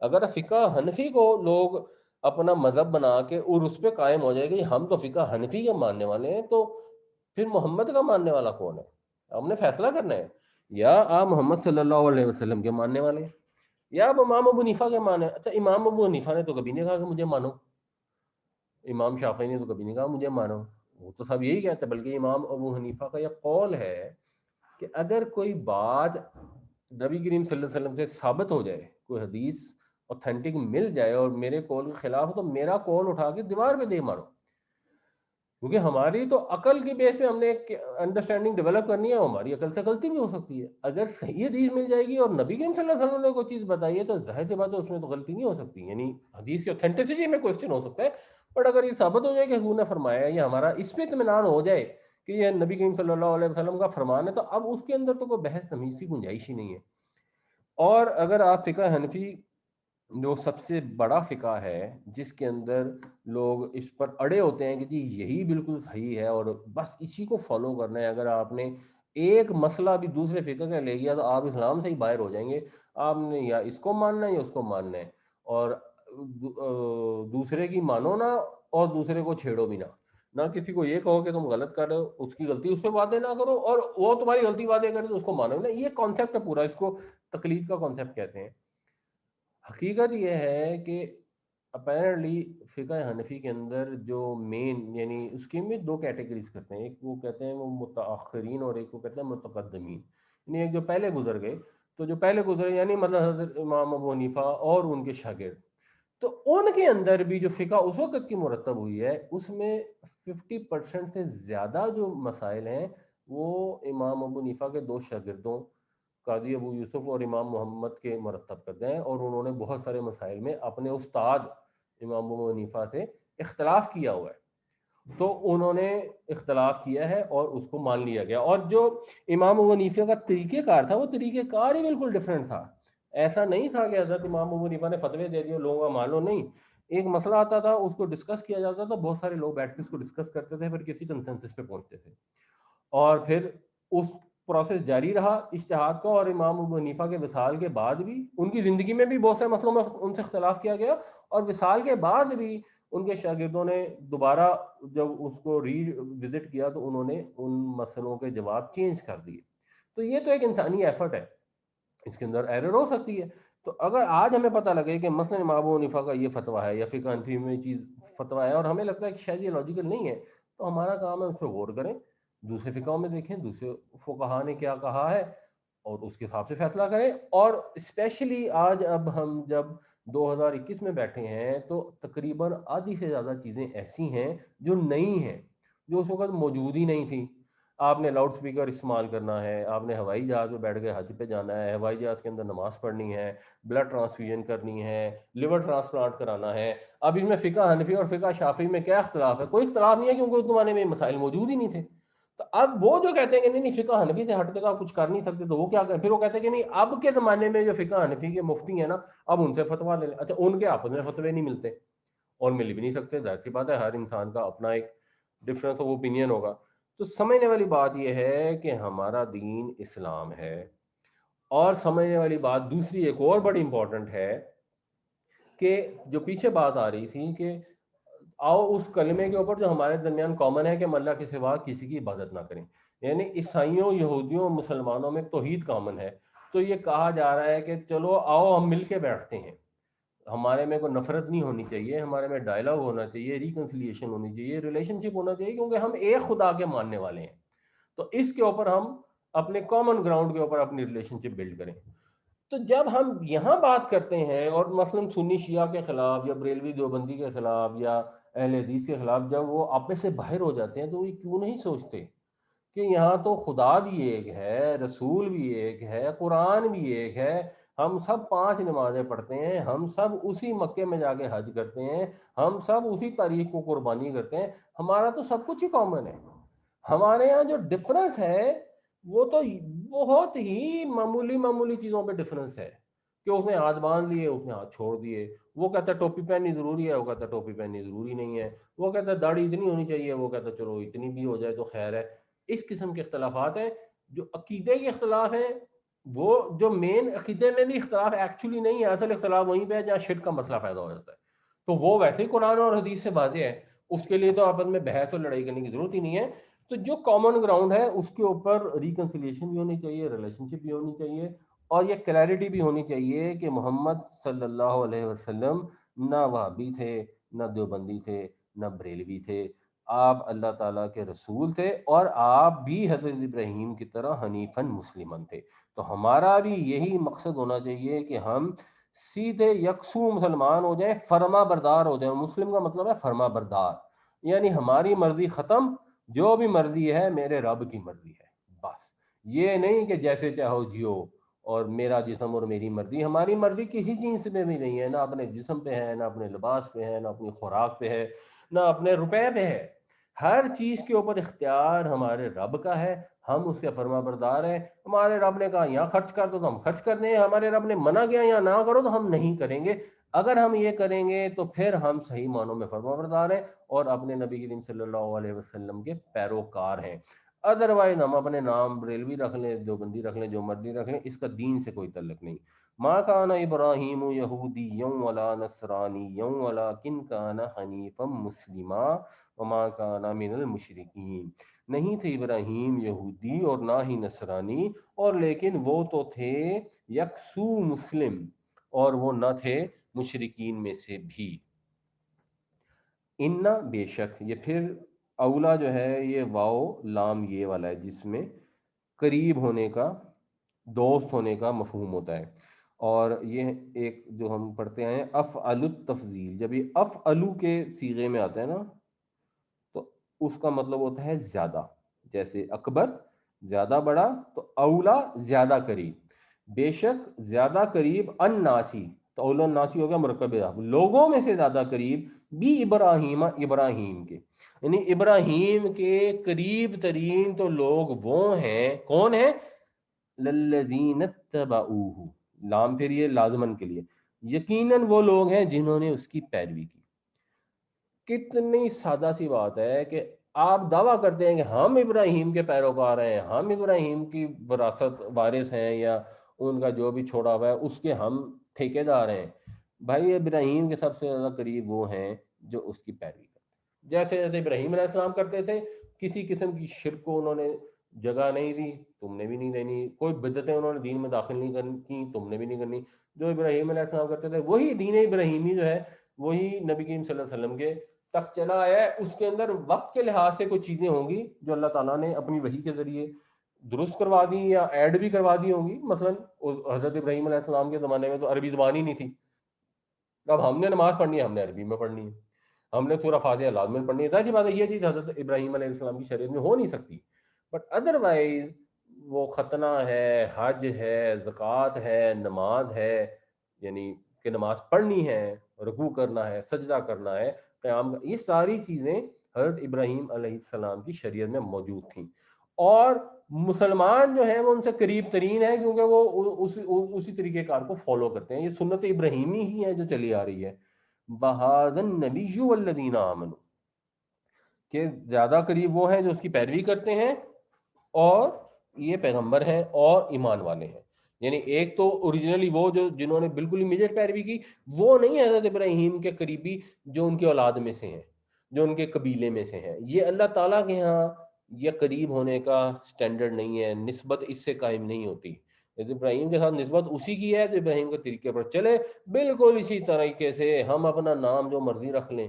اگر فقہ حنفی کو لوگ اپنا مذہب بنا کے اور اس پہ قائم ہو جائے گی ہم تو فقہ حنفی کے ماننے والے ہیں، تو پھر محمد کا ماننے والا کون ہے؟ ہم نے فیصلہ کرنا ہے، یا آپ محمد صلی اللہ علیہ وسلم کے ماننے والے ہیں یا آپ امام ابو حنیفہ کے ماننے. اچھا، امام ابو حنیفہ نے تو کبھی نہیں کہا کہ مجھے مانو، امام شافعی نے تو کبھی نہیں کہا مجھے مانو، وہ تو سب یہی کہتے ہیں. بلکہ امام ابو حنیفہ کا یہ قول ہے کہ اگر کوئی بات نبی کریم صلی اللہ علیہ وسلم سے ثابت ہو جائے، کوئی حدیث اوتھینٹک مل جائے اور میرے قول کے خلاف ہو، تو میرا قول اٹھا کے دیوار پہ دے مارو. کیونکہ ہماری تو عقل کی بیس پہ ہم نے ایک انڈرسٹینڈنگ ڈیولپ کرنی ہے، ہماری عقل سے غلطی بھی ہو سکتی ہے. اگر صحیح حدیث مل جائے گی اور نبی کریم صلی اللہ علیہ وسلم نے کوئی چیز بتائی ہے تو ظاہر سی بات ہے اس میں تو غلطی نہیں ہو سکتی، یعنی حدیث کی اوتھینٹسٹی میں کوشچن ہو سکتا ہے. بٹ اگر یہ ثابت ہو جائے کہ حضور نے فرمایا ہے، یا ہمارا اس پہ اطمینان ہو جائے کہ یہ نبی کریم صلی اللہ علیہ وسلم کا فرمان ہے، تو اب اس کے اندر تو کوئی بحث تمیز کی گنجائش ہی نہیں ہے۔ اور اگر آپ فقہ حنفی جو سب سے بڑا فقہ ہے، جس کے اندر لوگ اس پر اڑے ہوتے ہیں کہ جی یہی بالکل صحیح ہے اور بس اسی کو فالو کرنا ہے، اگر آپ نے ایک مسئلہ بھی دوسرے فقہ کا لے گیا تو آپ اسلام سے ہی باہر ہو جائیں گے۔ آپ نے یا اس کو ماننا ہے یا اس کو ماننا ہے، اور دوسرے کی مانو نہ اور دوسرے کو چھیڑو بھی نہ کسی کو یہ کہو کہ تم غلط کر رہے ہو، اس کی غلطی اس پہ وعدے نہ کرو، اور وہ تمہاری غلطی وعدے کرے تو اس کو مانو بھی نہ۔ یہ کانسیپٹ ہے پورا، اس کو تقلید کا کانسیپٹ کہتے ہیں۔ حقیقت یہ ہے کہ اپیرنٹلی فقہ حنفی کے اندر جو مین، یعنی اس کے میں دو کیٹیگریز کرتے ہیں، ایک وہ کہتے ہیں وہ متاخرین اور ایک وہ کہتے ہیں متقدمین، یعنی ایک جو پہلے گزر گئے، تو جو پہلے گزرے یعنی مطلب حضرت امام ابو حنیفہ اور ان کے شاگرد، تو ان کے اندر بھی جو فقہ اس وقت کی مرتب ہوئی ہے اس میں 50% سے زیادہ جو مسائل ہیں وہ امام ابو حنیفہ کے دو شاگردوں قاضی ابو یوسف اور امام محمد کے مرتب کرتے ہیں، اور انہوں نے بہت سارے مسائل میں اپنے استاد امام ابو حنیفہ سے اختلاف کیا ہوا ہے، تو انہوں نے اختلاف کیا ہے اور اس کو مان لیا گیا۔ اور جو امام ابو حنیفہ کا طریقہ کار تھا وہ طریقہ کار ہی بالکل ڈفرینٹ تھا۔ ایسا نہیں تھا کہ حضرت امام ابو حنیفہ نے فتوے دے دیے لوگوں کا مان لو، نہیں، ایک مسئلہ آتا تھا اس کو ڈسکس کیا جاتا تھا، بہت سارے لوگ بیٹھ کے اس کو ڈسکس کرتے تھے، پھر کسی کنسنسس پہ پہنچتے تھے، اور پھر اس پروسیس جاری رہا اجتہاد کا۔ اور امام ابو حنیفہ کے وصال کے بعد بھی ان کی زندگی میں بھی بہت سے مسئلوں میں ان سے اختلاف کیا گیا، اور وصال کے بعد بھی ان کے شاگردوں نے دوبارہ جب اس کو ری وزٹ کیا تو انہوں نے ان مسئلوں کے جواب چینج کر دیے۔ تو یہ تو ایک انسانی ایفرٹ ہے، اس کے اندر ایرر ہو سکتی ہے۔ تو اگر آج ہمیں پتہ لگے کہ مثلا امام ابو حنیفہ کا یہ فتویٰ ہے یا فقہ حنفی میں چیز فتویٰ ہے اور ہمیں لگتا ہے کہ شاید یہ لاجیکل نہیں ہے، تو ہمارا کام ہے اس پہ غور کریں، دوسرے فقہوں میں دیکھیں دوسرے فقہا نے کیا کہا ہے اور اس کے حساب سے فیصلہ کریں۔ اور اسپیشلی آج اب ہم جب 2021 میں بیٹھے ہیں تو تقریباً آدھی سے زیادہ چیزیں ایسی ہیں جو نئی ہیں، جو اس وقت موجود ہی نہیں تھیں۔ آپ نے لاؤڈ سپیکر استعمال کرنا ہے، آپ نے ہوائی جہاز میں بیٹھ کے حج پہ جانا ہے، ہوائی جہاز کے اندر نماز پڑھنی ہے، بلڈ ٹرانسفیوژن کرنی ہے، لیور ٹرانسپلانٹ کرانا ہے۔ اب اس میں فقہ حنفی اور فقہ شافعی میں کیا اختلاف ہے؟ کوئی اختلاف نہیں ہے، کیونکہ اس زمانے میں یہ مسائل موجود ہی نہیں تھے۔ تو اب وہ جو کہتے ہیں کہ نہیں فقہ حنفی سے ہٹ کے تو آپ کچھ کر نہیں سکتے، تو وہ کیا کریں؟ پھر وہ کہتے ہیں کہ نہیں اب کے زمانے میں جو فقہ حنفی کے مفتی ہیں نا، اب ان سے فتویٰ لے لیں۔ اچھا، ان کے آپس میں فتوے نہیں ملتے اور مل بھی نہیں سکتے، ظاہر سی بات ہے، ہر انسان کا اپنا ایک ڈفرینس آف اوپینین ہوگا۔ تو سمجھنے والی بات یہ ہے کہ ہمارا دین اسلام ہے، اور سمجھنے والی بات دوسری ایک اور بڑی امپورٹنٹ ہے کہ جو پیچھے بات آ رہی تھی کہ آؤ اس کلمے کے اوپر جو ہمارے درمیان کامن ہے کہ ہم اللہ کے سوا کسی کی عبادت نہ کریں، یعنی عیسائیوں، یہودیوں، مسلمانوں میں توحید کامن ہے۔ تو یہ کہا جا رہا ہے کہ چلو آؤ ہم مل کے بیٹھتے ہیں، ہمارے میں کوئی نفرت نہیں ہونی چاہیے، ہمارے میں ڈائلاگ ہونا چاہیے، ریکنسیلیشن ہونی چاہیے، ریلیشن شپ ہونا چاہیے، کیونکہ ہم ایک خدا کے ماننے والے ہیں۔ تو اس کے اوپر ہم اپنے کامن گراؤنڈ کے اوپر اپنی ریلیشن شپ بلڈ کریں۔ تو جب ہم یہاں بات کرتے ہیں اور مثلا سنی شیعہ کے خلاف یا بریلوی دیوبندی کے خلاف یا اہل حدیث کے خلاف جب وہ آپس سے باہر ہو جاتے ہیں تو وہ کیوں نہیں سوچتے کہ یہاں تو خدا بھی ایک ہے، رسول بھی ایک ہے، قرآن بھی ایک ہے، ہم سب 5 نمازیں پڑھتے ہیں، ہم سب اسی مکے میں جا کے حج کرتے ہیں، ہم سب اسی تاریخ کو قربانی کرتے ہیں، ہمارا تو سب کچھ ہی کامن ہے۔ ہمارے یہاں جو ڈفرنس ہے وہ تو بہت ہی معمولی چیزوں پہ ڈفرنس ہے، کہ اس نے ہاتھ باندھ لیے، اس نے ہاتھ چھوڑ دیے، وہ کہتا ہے ٹوپی پہننی ضروری ہے، وہ کہتا ہے ٹوپی پہننی ضروری نہیں ہے، وہ کہتا ہے داڑھی اتنی ہونی چاہیے، وہ کہتا ہے چلو اتنی بھی ہو جائے تو خیر ہے۔ اس قسم کے اختلافات ہیں۔ جو عقیدے کے اختلاف ہیں وہ جو مین عقیدے میں بھی اختلاف ایکچولی نہیں ہے، اصل اختلاف وہیں پہ ہے جہاں شرک کا مسئلہ پیدا ہو جاتا ہے، تو وہ ویسے ہی قرآن اور حدیث سے واضح ہے، اس کے لیے تو آپس میں بحث اور لڑائی کرنے کی ضرورت ہی نہیں ہے۔ تو جو کامن گراؤنڈ ہے اس کے اوپر ریکنسیلیشن بھی ہونی چاہیے، ریلیشن شپ بھی ہونی چاہیے، اور یہ کلیئرٹی بھی ہونی چاہیے کہ محمد صلی اللہ علیہ وسلم نہ وہابی تھے، نہ دیوبندی تھے، نہ بریلوی تھے، آپ اللہ تعالیٰ کے رسول تھے، اور آپ بھی حضرت ابراہیم کی طرح حنیفاً مسلمن تھے۔ تو ہمارا بھی یہی مقصد ہونا چاہیے کہ ہم سیدھے یکسو مسلمان ہو جائیں، فرما بردار ہو جائیں۔ مسلم کا مطلب ہے فرما بردار، یعنی ہماری مرضی ختم، جو بھی مرضی ہے میرے رب کی مرضی ہے، بس یہ نہیں کہ جیسے چاہو جیو اور میرا جسم اور میری مرضی۔ ہماری مرضی کسی چیز میں بھی نہیں ہے، نہ اپنے جسم پہ ہے، نہ اپنے لباس پہ ہے، نہ اپنی خوراک پہ ہے، نہ اپنے روپے پہ ہے۔ ہر چیز کے اوپر اختیار ہمارے رب کا ہے، ہم اس کے فرما بردار ہیں۔ ہمارے رب نے کہا یہاں خرچ کر دو تو ہم خرچ کر دیں، ہمارے رب نے منع کیا یہاں نہ کرو تو ہم نہیں کریں گے۔ اگر ہم یہ کریں گے تو پھر ہم صحیح معنوں میں فرما بردار ہیں اور اپنے نبی کریم صلی اللہ علیہ وسلم کے پیروکار ہیں۔ ادروائز ہم اپنے نام ریلوی رکھ لیں، دیوبندی رکھ لیں، جو مرضی رکھ لیں، اس کا دین سے کوئی تعلق نہیں۔ ما کان ابراہیم یہودی ولا نصرانی ولکن کان حنیفا مسلما وما کان من المشرکین۔ نہیں تھے ابراہیم یہودی اور نہ ہی نصرانی، اور لیکن وہ تو تھے یکسو مسلم، اور وہ نہ تھے مشرکین میں سے بھی۔ ان بے شک، یہ پھر اولا جو ہے یہ واو لام یہ والا ہے جس میں قریب ہونے کا، دوست ہونے کا مفہوم ہوتا ہے، اور یہ ایک جو ہم پڑھتے ہیں افعل التفضیل، جب یہ افعلو کے صیغے میں آتا ہے نا تو اس کا مطلب ہوتا ہے زیادہ، جیسے اکبر زیادہ بڑا، تو اولا زیادہ قریب، بے شک زیادہ قریب، الناسی تو اولا الناسی ہو گیا مرکب اضافہ، لوگوں میں سے زیادہ قریب، بھی ابراہیم ابراہیم کے، یعنی ابراہیم کے قریب ترین تو لوگ وہ ہیں، کون ہیں؟ للذین اتبعوہ، لام پھر یہ لازمن کے لیے، یقیناً وہ لوگ ہیں جنہوں نے اس کی پیروی کی۔ کتنی سادہ سی بات ہے کہ آپ دعویٰ کرتے ہیں کہ ہم ابراہیم کے پیروکار ہیں، ہم ابراہیم کی وراثت وارث ہیں، یا ان کا جو بھی چھوڑا ہوا ہے اس کے ہم ٹھیکے دار ہیں۔ بھائی ابراہیم کے سب سے زیادہ قریب وہ ہیں جو اس کی پیروی کرتے ہیں، جیسے جیسے ابراہیم علیہ السلام کرتے تھے، کسی قسم کی شرک کو انہوں نے جگہ نہیں دی، تم نے بھی نہیں دینی، کوئی بدعتیں انہوں نے دین میں داخل نہیں کی، تم نے بھی نہیں کرنی۔ جو ابراہیم علیہ السلام کرتے تھے وہی دین ابراہیمی جو ہے، وہی نبی کریم صلی اللہ علیہ وسلم کے تک چلا آیا ہے۔ اس کے اندر وقت کے لحاظ سے کچھ چیزیں ہوں گی جو اللہ تعالیٰ نے اپنی وحی کے ذریعے درست کروا دی یا ایڈ بھی کروا دی ہوں گی، مثلا حضرت ابراہیم علیہ السلام کے زمانے میں تو عربی زبان ہی نہیں تھی، اب ہم نے نماز پڑھنی ہے ہم نے عربی میں پڑھنی ہے، ہم نے سورہ فاتحہ لازماً پڑھنی ہے، ظاہر سی بات ہے یہ چیز حضرت ابراہیم علیہ السلام کی شریعت میں ہو نہیں سکتی، بٹ ادروائز وہ ختنہ ہے، حج ہے، زکوٰۃ ہے، نماز ہے، یعنی کہ نماز پڑھنی ہے، رکوع کرنا ہے، سجدہ کرنا ہے، قیام، یہ ساری چیزیں حضرت ابراہیم علیہ السلام کی شریعت میں موجود تھیں، اور مسلمان جو ہیں وہ ان سے قریب ترین ہیں کیونکہ وہ اسی طریقہ کار کو فالو کرتے ہیں، یہ سنت ابراہیمی ہی ہے جو چلی آ رہی ہے۔ بَهَٰذَا النَّبِيُّ وَالَّذِينَ آمَنُوا، کہ زیادہ قریب وہ ہیں جو اس کی پیروی کرتے ہیں، اور یہ پیغمبر ہیں اور ایمان والے ہیں۔ یعنی ایک تو اوریجنلی وہ جو جنہوں نے بالکل امیڈیٹ پیروی کی، وہ نہیں ہے حضرت ابراہیم کے قریبی جو ان کی اولاد میں سے ہیں، جو ان کے قبیلے میں سے ہیں، یہ اللہ تعالیٰ کے ہاں یہ قریب ہونے کا سٹینڈرڈ نہیں ہے، نسبت اس سے قائم نہیں ہوتی۔ حضرت ابراہیم کے ساتھ نسبت اسی کی ہے جو ابراہیم کے طریقے پر چلے، بالکل اسی طریقے سے ہم اپنا نام جو مرضی رکھ لیں،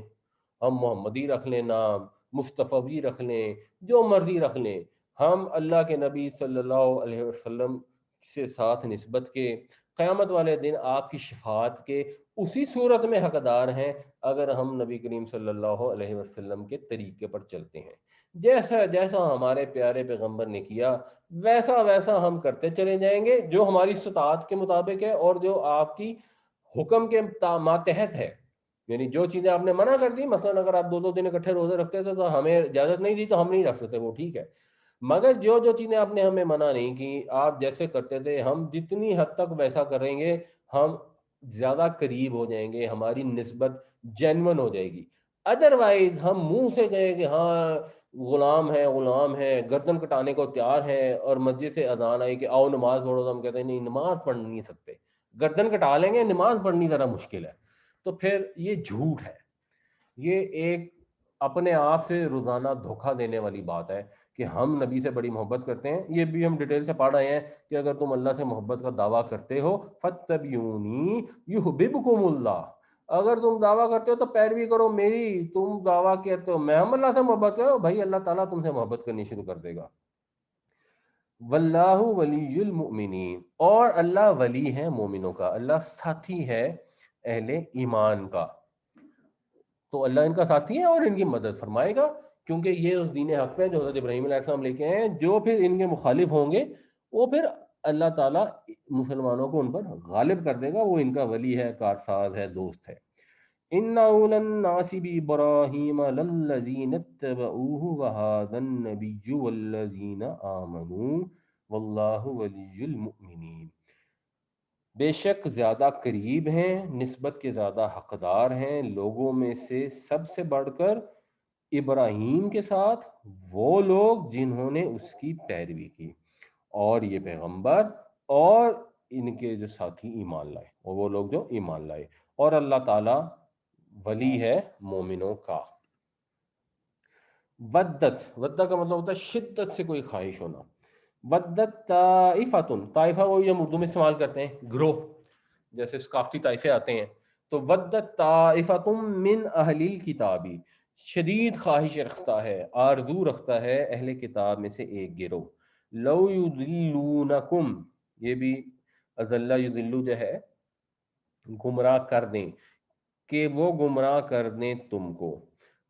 ہم محمدی رکھ لیں، نام مصطفی رکھ لیں، جو مرضی رکھ لیں، ہم اللہ کے نبی صلی اللہ علیہ وسلم سے ساتھ نسبت کے، قیامت والے دن آپ کی شفاعت کے اسی صورت میں حقدار ہیں اگر ہم نبی کریم صلی اللہ علیہ وسلم کے طریقے پر چلتے ہیں۔ جیسا جیسا ہمارے پیارے پیغمبر نے کیا ویسا ویسا ہم کرتے چلے جائیں گے، جو ہماری استطاعت کے مطابق ہے اور جو آپ کی حکم کے ماتحت ہے۔ یعنی جو چیزیں آپ نے منع کر دی، مثلا اگر آپ 2 دن اکٹھے روزے رکھتے تھے تو ہمیں اجازت نہیں دی تو ہم نہیں رکھ سکتے، وہ ٹھیک ہے، مگر جو جو چیزیں آپ نے ہمیں منع نہیں کی، آپ جیسے کرتے تھے، ہم جتنی حد تک ویسا کریں گے ہم زیادہ قریب ہو جائیں گے، ہماری نسبت جینون ہو جائے گی۔ ادروائز ہم منہ سے کہیں کہ ہاں غلام ہے، غلام ہے، گردن کٹانے کو تیار ہے، اور مسجد سے اذان آئی کہ آؤ نماز پڑھو، تو ہم کہتے ہیں نہیں نماز پڑھ نہیں سکتے، گردن کٹا لیں گے، نماز پڑھنی ذرا مشکل ہے، تو پھر یہ جھوٹ ہے، یہ ایک اپنے آپ سے روزانہ دھوکہ دینے والی بات ہے کہ ہم نبی سے بڑی محبت کرتے ہیں۔ یہ بھی ہم ڈیٹیل سے پڑھ رہے ہیں کہ اگر تم اللہ سے محبت کا دعویٰ کرتے ہو فَاتَّبِعُونِی یُحْبِبْکُمُ اللَّہ، اگر تم دعویٰ کرتے ہو تو پیروی کرو میری، تم دعویٰ کرتے ہو میں ہم اللہ سے محبت کرو، بھائی اللہ تعالیٰ تم سے محبت کرنی شروع کر دے گا۔ واللہ ولی المؤمنین، اور اللہ ولی ہے مومنوں کا، اللہ ساتھی ہے اہل ایمان کا، تو اللہ ان کا ساتھی ہے اور ان کی مدد فرمائے گا، کیونکہ یہ اس دین حق پہ جو حضرت ابراہیم علیہ السلام لے کے آئے ہیں، جو پھر ان کے مخالف ہوں گے وہ پھر اللہ تعالیٰ مسلمانوں کو ان پر غالب کر دے گا، وہ ان کا ولی ہے، کارساز ہے، دوست ہے۔ ان اول الناس بابراہیم للذین اتبعوہ وہذا النبی والذین آمنوا واللہ ولی المؤمنین، بے شک زیادہ قریب ہیں، نسبت کے زیادہ حقدار ہیں لوگوں میں سے سب سے بڑھ کر ابراہیم کے ساتھ وہ لوگ جنہوں نے اس کی پیروی کی، اور یہ پیغمبر اور ان کے جو ساتھی ایمان لائے، اور وہ لوگ جو ایمان لائے، اور اللہ تعالی ولی ہے مومنوں کا۔ ودت، ودت کا مطلب ہوتا ہے شدت سے کوئی خواہش ہونا۔ ودت طائفتن، طائفہ وہی ہم اردو میں استعمال کرتے ہیں گروہ، جیسے ثقافتی طائفے آتے ہیں، تو ودت طائفتم من اہل الکتابی، شدید خواہش رکھتا ہے، آرزو رکھتا ہے اہل کتاب میں سے ایک گروہ، لو یضلونکم، یہ بھی اضل یضل جو ہے گمراہ کر دیں، کہ وہ گمراہ کر دیں تم کو،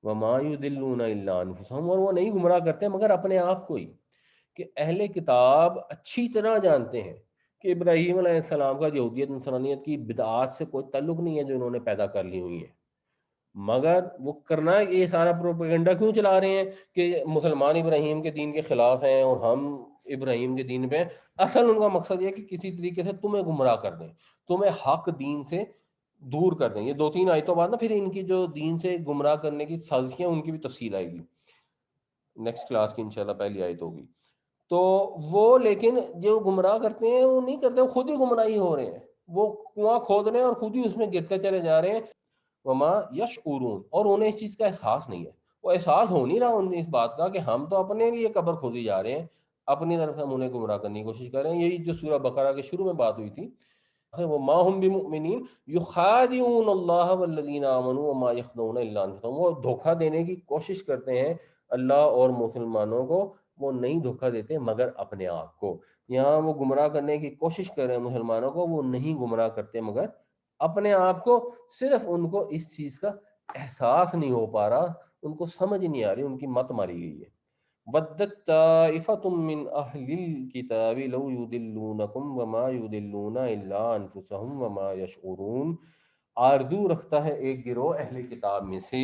وما یضلون الا انفسهم، اور وہ نہیں گمراہ کرتے مگر اپنے آپ کو ہی، کہ اہل کتاب اچھی طرح جانتے ہیں کہ ابراہیم علیہ السلام کا یہودیت نصرانیت کی بدعات سے کوئی تعلق نہیں ہے جو انہوں نے پیدا کر لی ہوئی ہیں، مگر وہ کرنا یہ سارا پروپیگنڈا کیوں چلا رہے ہیں کہ مسلمان ابراہیم کے دین کے خلاف ہیں اور ہم ابراہیم کے دین پہ ہیں۔ اصل ان کا مقصد یہ ہے کہ کسی طریقے سے تمہیں گمراہ کر دیں، تمہیں حق دین سے دور کر دیں۔ یہ دو تین آیتوں بعد نا پھر ان کی جو دین سے گمراہ کرنے کی سازشیں ان کی بھی تفصیل آئے گی، نیکسٹ کلاس کی انشاءاللہ پہلی آیت ہوگی۔ تو وہ لیکن جو گمراہ کرتے ہیں وہ نہیں کرتے، وہ خود ہی گمراہی ہو رہے ہیں، وہ کنواں کھود رہے ہیں اور خود ہی اس میں گرتے چلے جا رہے ہیں، وما یشعرون، اور انہیں اس چیز کا احساس نہیں ہے، وہ احساس ہو نہیں رہا انہیں اس بات کا کہ ہم تو اپنے لیے قبر کھودی جا رہے ہیں، اپنی طرف سے ہم انہیں گمراہ کرنے کی کوشش کر رہے ہیں۔ یہی جو سورہ بقرہ کے شروع میں بات ہوئی تھی، وما هم بمؤمنین یخادعون اللہ والذین آمنوا وما یخدعون الا انفسهم، وہ دھوکہ دینے کی کوشش کرتے ہیں اللہ اور مسلمانوں کو، وہ نہیں دھوکہ دیتے مگر اپنے آپ کو۔ یہاں وہ گمراہ کرنے کی کوشش کر رہے ہیں مسلمانوں کو، وہ نہیں گمراہ کرتے مگر اپنے آپ کو، صرف ان کو اس چیز کا احساس نہیں ہو پا رہا، ان کو سمجھ نہیں آ رہی، ان کی مت ماری گئی ہے۔ ودت طائفۃ من اہل الکتاب لو یضلونکم وما یضلون الا انفسهم وما یشعرون، آرزو رکھتا ہے ایک گروہ اہل کتاب میں سے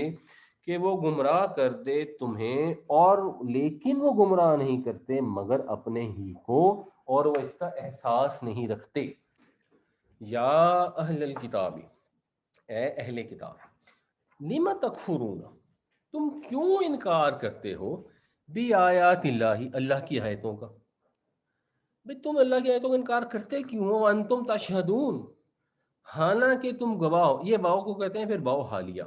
کہ وہ گمراہ کر دے تمہیں، اور لیکن وہ گمراہ نہیں کرتے مگر اپنے ہی کو، اور وہ اس کا احساس نہیں رکھتے۔ یا اہل الکتاب، اے اہل کتاب، لم تکفرون، تم کیوں انکار کرتے ہو بھی آیات اللہ، اللہ کی آیتوں کا، بھئی تم اللہ کی آیتوں کا انکار کرتے کیوں ہو، انتم تشہدون، حالانکہ تم گواہ ہو، یہ واؤ کو کہتے ہیں پھر واؤ حالیہ،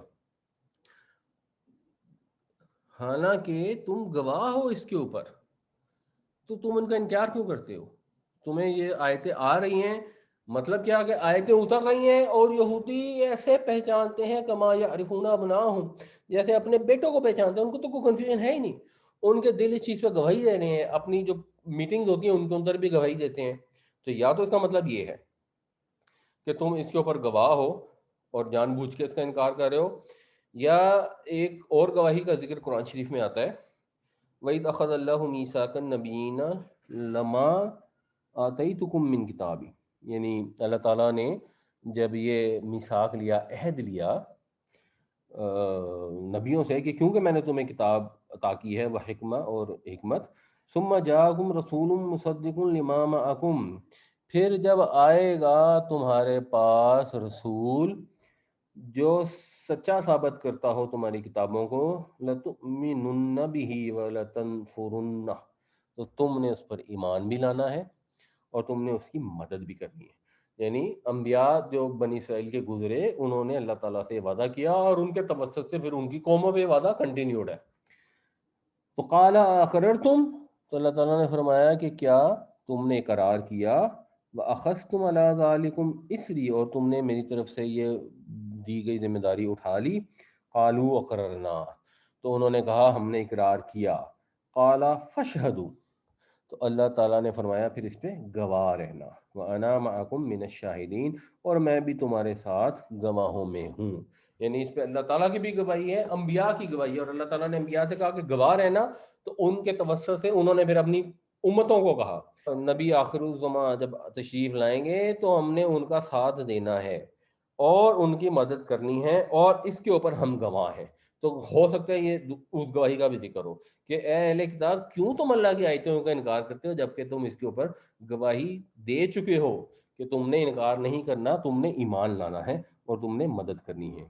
حالانکہ تم گواہ ہو اس کے اوپر، تو تم ان کا انکار کیوں کرتے ہو؟ تمہیں یہ آیتیں آ رہی ہیں، مطلب کیا کہ آیتیں اتر رہی ہیں اور یہودی ایسے پہچانتے ہیں کما یعرفون ابناءہم، جیسے اپنے بیٹوں کو پہچانتے ہیں، ان کو تو کوئی کنفیوژن ہے ہی نہیں، ان کے دل اس چیز پہ گواہی دے رہے ہیں، اپنی جو میٹنگز ہوتی ہیں ان کے اندر بھی گواہی دیتے ہیں۔ تو یا تو اس کا مطلب یہ ہے کہ تم اس کے اوپر گواہ ہو اور جان بوجھ کے اس کا انکار کر رہے ہو، یا ایک اور گواہی کا ذکر قرآن شریف میں آتا ہے، وَإِذْ أَخَذَ اللَّهُ مِيثَاقَ النَّبِيِّينَ لَمَا آتَيْتُكُم مِّن کتاب، یعنی اللہ تعالیٰ نے جب یہ میثاق لیا، عہد لیا نبیوں سے کہ کیونکہ میں نے تمہیں کتاب عطا کی ہے وہ حکمہ اور حکمت، ثم جاءکم رسول مصدق لما معکم، پھر جب آئے گا تمہارے پاس رسول جو سچا ثابت کرتا ہو تمہاری کتابوں کو، لَتُؤْمِنُنَّ بِهِ وَلَتَنْصُرُنَّهُ، تو تم نے اس پر ایمان بھی لانا ہے اور تم نے اس کی مدد بھی کرنی ہے۔ یعنی انبیاء جو بنی اسرائیل کے گزرے، انہوں نے اللہ تعالیٰ سے وعدہ کیا اور ان کے توسط سے پھر ان کی قوموں پہ وعدہ کنٹینیوڈ ہے۔ تو قال اقررتم، تو اللہ تعالیٰ نے فرمایا کہ کیا تم نے اقرار کیا، واخذتم علی ذالکم اسری، اور تم نے میری طرف سے یہ دی گئی ذمہ داری اٹھا لی، قالوا اقررنا، تو انہوں نے کہا ہم نے اقرار کیا، قال فاشہدوا، تو اللہ تعالیٰ نے فرمایا پھر اس پہ گواہ رہنا، وَأَنَا مَعَكُم مِّنَ الشَّاهِدِينَ، اور میں بھی تمہارے ساتھ گواہوں میں ہوں۔ یعنی اس پہ اللہ تعالیٰ کی بھی گواہی ہے، انبیاء کی گواہی ہے، اور اللہ تعالیٰ نے انبیاء سے کہا کہ گواہ رہنا، تو ان کے توسط سے انہوں نے پھر اپنی امتوں کو کہا نبی آخر الزماں جب تشریف لائیں گے تو ہم نے ان کا ساتھ دینا ہے، اور ان کی مدد کرنی ہے، اور اس کے اوپر ہم گواہ ہیں. تو ہو سکتا ہے یہ اس گواہی کا بھی ذکر ہو کہ اے اہل کتاب کیوں تم اللہ کی آیتوں کا انکار کرتے ہو جبکہ تم اس کے اوپر گواہی دے چکے ہو کہ تم نے انکار نہیں کرنا، تم نے ایمان لانا ہے اور تم نے مدد کرنی ہے.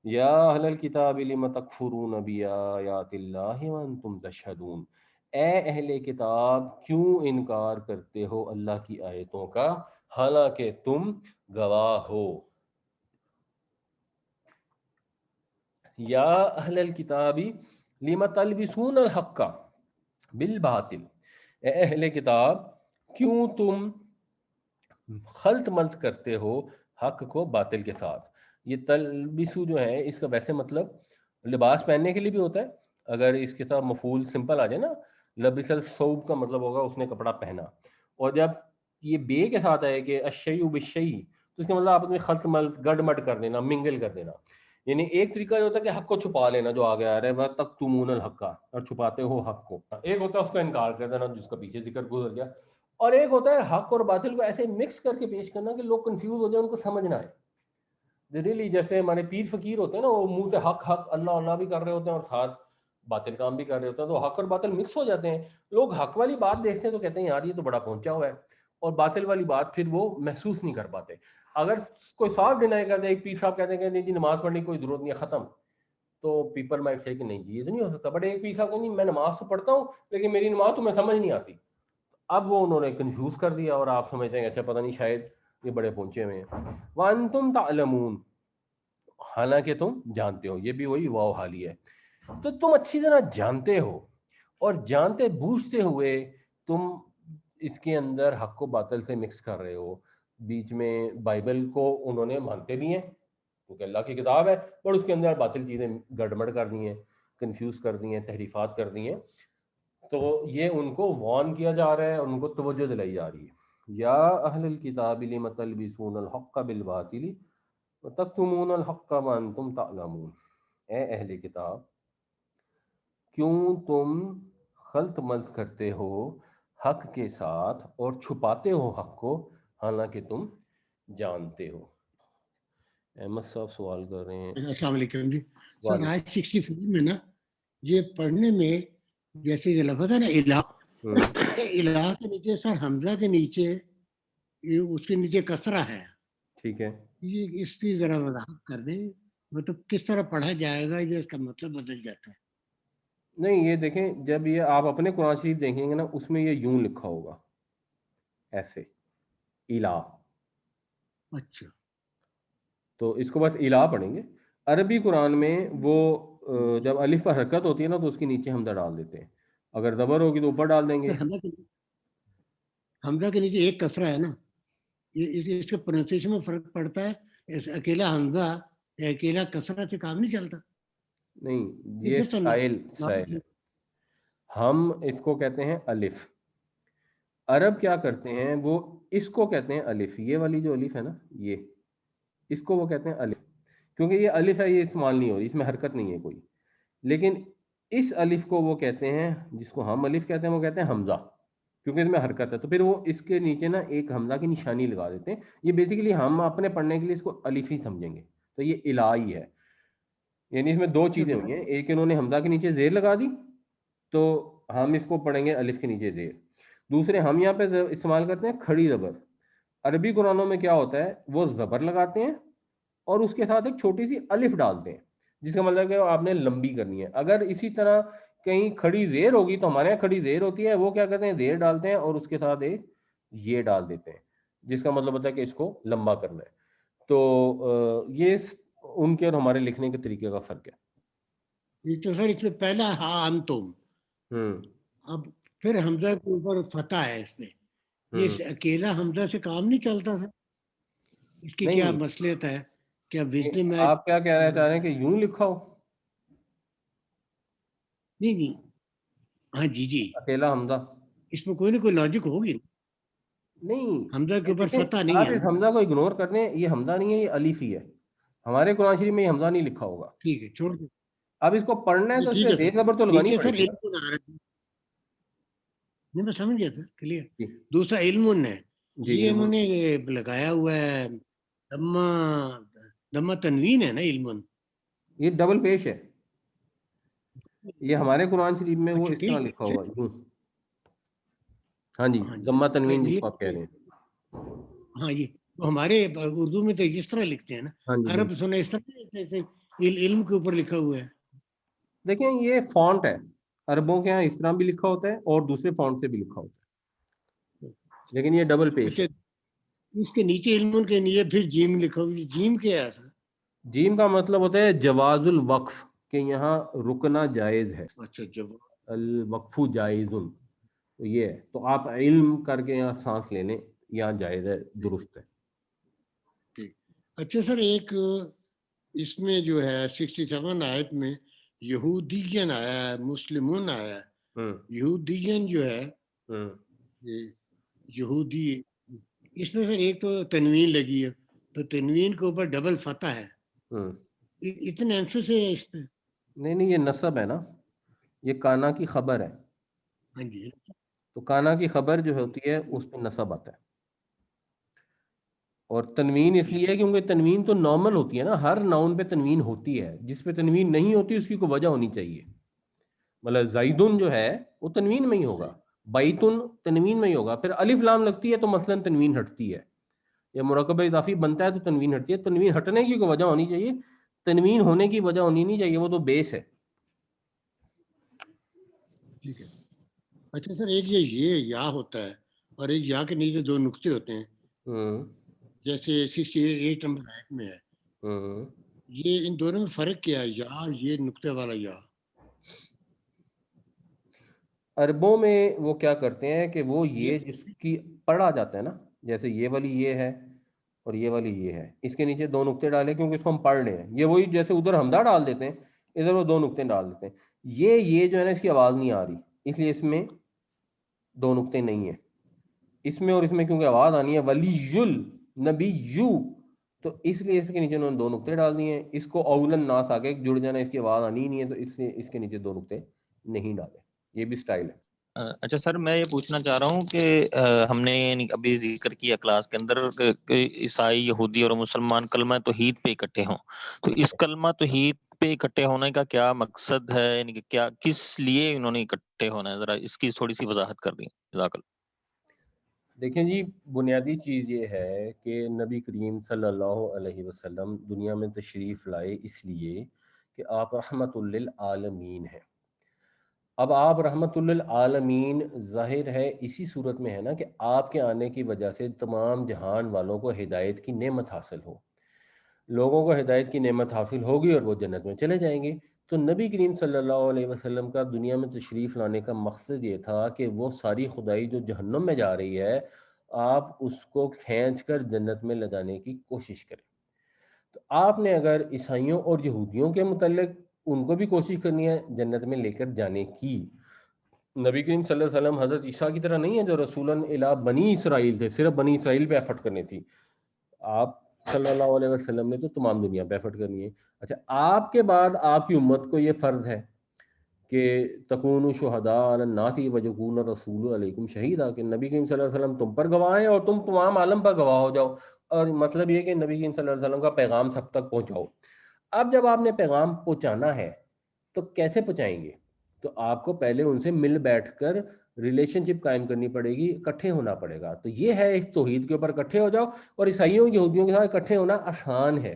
یا اہل الکتاب لم تکفرون بآیات اللہ وانتم تشہدون، اے اہل کتاب کیوں انکار کرتے ہو اللہ کی آیتوں کا حالانکہ تم گواہ ہو. یا اہل الکتاب لم تلبسون الحق بالباطل، اے اہل کتاب کیوں تم خلط ملط کرتے ہو حق کو باطل کے ساتھ. یہ تلبسو جو ہے اس کا ویسے مطلب لباس پہننے کے لیے بھی ہوتا ہے. اگر اس کے ساتھ مفعول سمپل آ جائے نا، لبس الثوب کا مطلب ہوگا اس نے کپڑا پہنا. اور جب یہ بے کے ساتھ آئے کہ الشیء بالشیء تو اس کا مطلب آپ میں خلط ملط گڈ مڈ کر دینا، منگل کر دینا. یعنی ایک طریقہ یہ ہوتا ہے کہ حق کو چھپا لینا جو آگے آ رہا ہے، وہ تکتمون الحق، اور چھپاتے ہو حق کو. ایک ہوتا ہے اس کا انکار کر دینا جس کا پیچھے ذکر گزر گیا، اور ایک ہوتا ہے حق اور باطل کو ایسے مکس کر کے پیش کرنا کہ لوگ کنفیوز ہو جائیں، ان کو سمجھ نہ آئے. ریلی جیسے ہمارے پیر فقیر ہوتے ہیں نا، وہ منہ سے حق حق اللہ اللہ بھی کر رہے ہوتے ہیں اور ساتھ باطل کام بھی کر رہے ہوتے ہیں، تو حق اور باطل مکس ہو جاتے ہیں. لوگ حق والی بات دیکھتے ہیں تو کہتے ہیں یار یہ تو بڑا پہنچا ہوا ہے، اور باطل والی بات پھر وہ محسوس نہیں کر پاتے. اگر کوئی صاف ڈینائی کر دے، ایک پیر صاحب کہتے ہیں کہ نہیں جی نماز پڑھنے کی کوئی ضرورت نہیں ہے، ختم، تو پیپل مائٹ سے کہ نہیں جی یہ تو نہیں ہو سکتا. بٹ ایک پیر صاحب کہیں میں نماز تو پڑھتا ہوں لیکن میری نماز تمہیں سمجھ نہیں آتی. اب وہ انہوں نے کنفیوز کر دیا اور آپ سمجھتے ہیں اچھا پتہ نہیں شاید یہ بڑے پہنچے ہوئے ہیں. وانتم تعلمون، حالانکہ تم جانتے ہو، یہ بھی وہی واو حالی ہے. تو تم اچھی طرح جانتے ہو، اور جانتے بوجھتے ہوئے تم اس کے اندر حق و باطل سے مکس کر رہے ہو. بیچ میں بائبل کو انہوں نے مانتے بھی ہیں کیونکہ اللہ کی کتاب ہے، اور اس کے اندر باطل چیزیں گڑبڑ کر دی ہیں، کنفیوز کر دی ہیں، تحریفات کر دی ہیں. تو یہ ان کو وارن کیا جا رہا ہے اور ان کو توجہ دلائی جا رہی ہے. یا اہل الکتاب لم تلبسون الحق بالباطل وتکتمون الحق وانتم تعلمون، اے اہل کتاب کیوں تم خلط ملط کرتے ہو حق کے ساتھ اور چھپاتے ہو حق کو حالانکہ تم جانتے ہو. احمد صاحب سوال کر رہے ہیں. السلام علیکم جی سر. وعلیکم. آج 64 میں نا یہ پڑھنے میں جیسے یہ لفظ ہے نا الہ، الہ کے نیچے سر حمزہ کے نیچے اس کے نیچے کسرہ ہے. ٹھیک ہے، یہ اس کی ذرا وضاحت کر دیں، مطلب کس طرح پڑھا جائے گا یہ اس کا مطلب بدل جاتا ہے. نہیں یہ دیکھیں جب یہ آپ اپنے قرآن شریف دیکھیں گے نا اس میں یہ یوں لکھا ہوگا ایسے الہ، اچھا تو اس کو بس الہ پڑھیں گے. عربی قرآن میں وہ جب الف پر حرکت ہوتی ہے نا تو اس کے نیچے حمزہ ڈال دیتے ہیں، اگر زبر ہوگی تو اوپر ڈال دیں گے. حمزہ کے نیچے ایک کسرہ ہے نا، اس کے پروننسیشن میں فرق پڑتا ہے. اکیلا حمزہ یا اکیلا کسرہ سے کام نہیں چلتا. نہیں یہ سائل ہے، ہم اس کو کہتے ہیں الف. عرب کیا کرتے ہیں وہ اس کو کہتے ہیں الف، یہ والی جو الف ہے نا یہ اس کو وہ کہتے ہیں الف، کیونکہ یہ الف ہے، یہ استعمال نہیں ہو رہی، اس میں حرکت نہیں ہے کوئی. لیکن اس الف کو وہ کہتے ہیں جس کو ہم الف کہتے ہیں وہ کہتے ہیں حمزہ، کیونکہ اس میں حرکت ہے. تو پھر وہ اس کے نیچے نا ایک حمزہ کی نشانی لگا دیتے ہیں. یہ بیسیکلی ہم اپنے پڑھنے کے لیے اس کو الف ہی سمجھیں گے. تو یہ الہی ہے، یعنی اس میں دو چیزیں ہوئی ہیں، ایک انہوں نے حمزہ کے نیچے زیر لگا دی تو ہم اس کو پڑھیں گے الف کے نیچے زیر. دوسرے ہم یہاں پہ استعمال کرتے ہیں کھڑی زبر. عربی قرآنوں میں کیا ہوتا ہے وہ زبر لگاتے ہیں اور اس کے ساتھ ایک چھوٹی سی الف ڈالتے ہیں جس کا مطلب کہ آپ نے لمبی کرنی ہے. اگر اسی طرح کہیں کھڑی زیر ہوگی تو ہمارے یہاں کھڑی زیر ہوتی ہے، وہ کیا کرتے ہیں زیر ڈالتے ہیں اور اس کے ساتھ ایک یہ ڈال دیتے ہیں جس کا مطلب ہوتا ہے کہ اس کو لمبا کرنا ہے. تو یہ ان کے اور ہمارے لکھنے کے طریقے کا فرق ہے. تو سر اس میں پہلا ہاں انتم، اب پھر حمزہ کے اوپر فتح ہے اس میں، یہ اکیلا حمزہ سے کام نہیں چلتا تھا. اس کی کیا مصلحت ہے؟ کیا وزن میں آپ کیا کہنا چاہ رہے ہیں کہ یوں لکھا ہو؟ نہیں ہاں جی اکیلا حمزہ، اس میں کوئی نہ کوئی لاجک ہوگی. نہیں حمزہ کے اوپر فتح نہیں آپ ہے اس نا. حمزہ کو اگنور کر دیں، یہ حمزہ نہیں ہے، یہ الف ہی ہے. ہمارے قرآن شریف میں یہ حمزہ نہیں لکھا ہوگا. ٹھیک ہے چھوڑ دیں. اب اس کو پڑھنا ہے تو اس ٹھیک پہ ہے زیر سر، زبر تو لگانی نیچے پڑے سر گی نا. علم آ رہا ہے. نہیں میں سمجھ گیا سر، کلیئر. دوسرا علم ہے، جی یہ انہوں نے لگایا ہوا ہے دما دمہ تنوین ہے نا علم، یہ ڈبل پیش ہے. یہ ہمارے قرآن شریف میں وہ اچھا اس طرح ٹھیک لکھا ہے. ہوا ہے. ہاں جی، ہاں جی ضمہ تنوین جس یہ کو آپ کہہ رہے ہیں. ہاں یہ ہمارے اردو میں تو اس طرح لکھتے ہیں نا. ہاں جی عرب سنا اس طرح جیسے علم کے اوپر لکھا ہوا ہے. دیکھیں یہ فونٹ ہے، عربوں کے یہاں اس طرح بھی لکھا ہوتا ہے اور دوسرے فونٹ سے بھی لکھا ہوتا ہے، لیکن یہ ڈبل پیش اچھا ہے. اس کے نیچے علم کے نیچے پھر جیم لکھا ہوا ہے. جیم کیا ہے سر؟ جیم کا مطلب ہوتا ہے جواز الوقف، کہ یہاں رکنا جائز ہے. اچھا جب الوقف جائز، تو یہ ہے. تو آپ علم کر کے یہاں سانس لینے یہاں جائز ہے، درست ہے. ٹھیک. اچھا سر ایک اس میں جو ہے 67 آیت میں یہودین آیا ہے، مسلمون آیا ہے. یہودین جو ہے یہودی، اس میں سے ایک تو تنوین لگی ہے، تو تنوین کے اوپر ڈبل فتح ہے. اتنا ایمفس ہے اس پہ؟ نہیں یہ نصب ہے نا، یہ کانا کی خبر ہے. ہاں جی. تو کانا کی خبر جو ہوتی ہے اس پہ نصب آتا ہے. اور تنوین اس لیے ہے کیونکہ تنوین تو نارمل ہوتی ہے نا، ہر ناؤن پہ تنوین ہوتی ہے. جس پہ تنوین نہیں ہوتی اس کی کوئی وجہ ہونی چاہیے. مطلب زیدن جو ہے وہ تنوین میں ہی ہوگا، بیتن تنوین میں ہی ہوگا. پھر الف لام لگتی ہے تو مثلا تنوین ہٹتی ہے، یا مرکب اضافی بنتا ہے تو تنوین ہٹتی ہے. تنوین ہٹنے کی کوئی وجہ ہونی چاہیے، تنوین ہونے کی وجہ ہونی نہیں چاہیے، وہ تو بیس ہے. ٹھیک ہے. اچھا سر ایک یہ یا ہوتا ہے اور ایک یا کے نیچے دو نقطے ہوتے ہیں، جیسے 68 نمبر آیت میں ہے. یہ ان دونوں میں فرق کیا ہے، یا یہ نقطے والا یا؟ عربوں میں وہ کیا کرتے ہیں کہ وہ یہ جس کی پڑھا جاتا ہے نا، جیسے یہ والی یہ ہے اور یہ والی یہ ہے، اس کے نیچے دو نقطے ڈالیں کیونکہ اس کو ہم پڑھ رہے ہیں. یہ وہی جیسے ادھر حمزہ ڈال دیتے ہیں، ادھر وہ دو نقطے ڈال دیتے ہیں. یہ جو ہے نا اس کی آواز نہیں آ رہی، اس لیے اس میں دو نقطے نہیں ہیں. اس میں اور اس میں کیونکہ آواز آنی ہے ولی یل نبی یو، تو اس لیے اس کے نیچے انہوں نے دو نقطے ڈال دیے ہیں. اس کو اولن ناس آگے جڑ جانا، اس کی آواز آنی ہی نہیں ہے، تو اس لیے اس کے نیچے دو نقطے نہیں ڈالے. یہ بھی سٹائل ہے. اچھا سر میں یہ پوچھنا چاہ رہا ہوں کہ ہم نے ابھی ذکر کیا کلاس کے اندر کہ عیسائی، یہودی اور مسلمان کلمہ توحید پہ اکٹھے ہوں، تو اس کلمہ توحید پہ اکٹھے ہونے کا کیا مقصد ہے، یعنی کہ کیا کس لیے انہوں نے اکٹھے ہونا ہے، ذرا اس کی تھوڑی سی وضاحت کر دیں. جزاک اللہ. دیکھیں جی، بنیادی چیز یہ ہے کہ نبی کریم صلی اللہ علیہ وسلم دنیا میں تشریف لائے اس لیے کہ آپ رحمت للعالمین ہیں. اب آپ رحمت للعالمین ظاہر ہے اسی صورت میں ہے نا کہ آپ کے آنے کی وجہ سے تمام جہان والوں کو ہدایت کی نعمت حاصل ہو. لوگوں کو ہدایت کی نعمت حاصل ہوگی اور وہ جنت میں چلے جائیں گے. تو نبی کریم صلی اللہ علیہ وسلم کا دنیا میں تشریف لانے کا مقصد یہ تھا کہ وہ ساری خدائی جو جہنم میں جا رہی ہے آپ اس کو کھینچ کر جنت میں لے جانے کی کوشش کریں. تو آپ نے اگر عیسائیوں اور یہودیوں کے متعلق ان کو بھی کوشش کرنی ہے جنت میں لے کر جانے کی. نبی کریم صلی اللہ علیہ وسلم حضرت عیسیٰ کی طرح نہیں ہے جو رسولاً الی بنی اسرائیل تھے، صرف بنی اسرائیل پہ ایفرٹ کرنی تھی. آپ صلی اللہ علیہ وسلم نے تو تمام دنیا پہ ایفرٹ کرنی ہے. اچھا آپ کے بعد آپ کی امت کو یہ فرض ہے کہ تکون شہداء علی الناس ویکون الرسول علیکم شہیدا، کہ نبی کریم صلی اللہ علیہ وسلم تم پر گواہ ہیں اور تم تمام عالم پر گواہ ہو جاؤ. اور مطلب یہ کہ نبی کریم صلی اللہ علیہ وسلم کا پیغام سب تک پہنچاؤ. اب جب آپ نے پیغام پہنچانا ہے تو کیسے پہنچائیں گے؟ تو آپ کو پہلے ان سے مل بیٹھ کر ریلیشن شپ قائم کرنی پڑے گی، اکٹھے ہونا پڑے گا. تو یہ ہے اس توحید کے اوپر اکٹھے ہو جاؤ. اور عیسائیوں یہودیوں کے ساتھ اکٹھے ہونا آسان ہے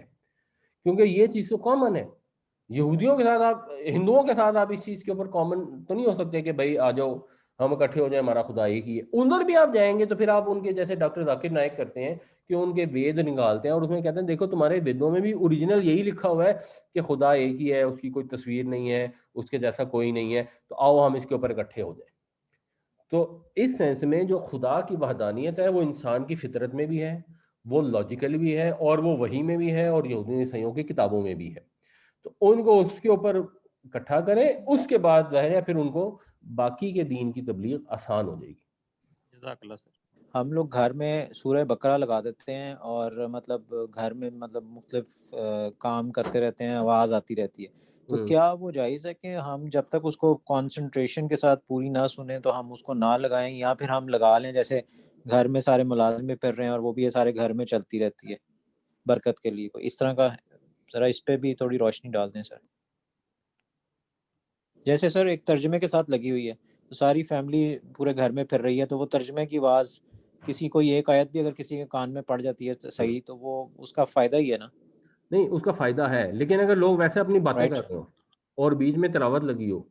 کیونکہ یہ چیز تو کامن ہے. یہودیوں کے ساتھ آپ، ہندوؤں کے ساتھ آپ اس چیز کے اوپر کامن تو نہیں ہو سکتے کہ بھائی آ جاؤ ہم اکٹھے ہو جائیں، ہمارا خدا ایک ہی ہے. ادھر بھی آپ جائیں گے تو پھر آپ ان کے جیسے ڈاکٹر ذاکر نائک کرتے ہیں کہ ان کے وید نکالتے ہیں اور اس میں کہتے ہیں دیکھو تمہارے ویدوں میں بھی اوریجنل یہی لکھا ہوا ہے کہ خدا ایک ہی ہے، اس کی کوئی تصویر نہیں ہے، اس کے جیسا کوئی نہیں ہے، تو آؤ ہم اس کے اوپر اکٹھے ہو جائیں. تو اس سینس میں جو خدا کی وحدانیت ہے وہ انسان کی فطرت میں بھی ہے، وہ لاجیکل بھی ہے، اور وہ وحی میں بھی ہے، اور یہودی عیسائیوں کی کتابوں میں بھی ہے. تو ان کو اس کے اوپر اکٹھا کریں، اس کے بعد ظاہر ہے پھر ان کو باقی کے دین کی تبلیغ آسان ہو جائے گی. جزاک اللہ سر. ہم لوگ گھر میں سورہ بقرہ لگا دیتے ہیں اور مطلب گھر میں مطلب مختلف کام کرتے رہتے ہیں، آواز آتی رہتی ہے، تو کیا وہ جائز ہے کہ ہم جب تک اس کو کانسنٹریشن کے ساتھ پوری نہ سنیں تو ہم اس کو نہ لگائیں، یا پھر ہم لگا لیں جیسے گھر میں سارے ملازم بھی پڑھ رہے ہیں اور وہ بھی یہ سارے گھر میں چلتی رہتی ہے برکت کے لیے؟ کوئی اس طرح کا ذرا اس پہ بھی تھوڑی روشنی ڈال دیں سر. جیسے سر ایک ترجمے کے ساتھ لگی ہوئی ہے تو ساری فیملی پورے گھر میں پھر رہی ہے تو وہ ترجمے کی آواز کسی کوئی ایک آیت بھی اگر کسی کے کان میں پڑ جاتی ہے صحیح تو وہ اس کا فائدہ ہی ہے نا. نہیں اس کا فائدہ ہے، لیکن اگر لوگ ویسے اپنی باتیں رائٹ. کر رہے ہو اور بیچ میں تلاوت لگی ہو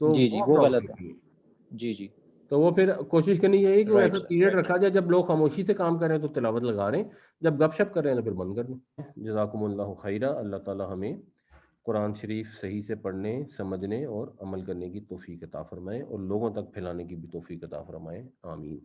تو جی جی وہ پرابلم غلط ہے. ہوتی ہے. جی جی تو وہ پھر کوشش کرنی چاہیے کہ رائٹ ایسا سر. پیریڈ رکھا جائے جب لوگ خاموشی سے کام کر رہے ہیں تو تلاوت لگا رہے ہیں، جب گپ شپ کر رہے ہیں تو پھر بند کر دیں. جزاکم اللہ خیرہ. اللہ تعالی ہمیں قرآن شریف صحیح سے پڑھنے، سمجھنے اور عمل کرنے کی توفیق عطا فرمائے اور لوگوں تک پھیلانے کی بھی توفیق عطا فرمائے. آمین.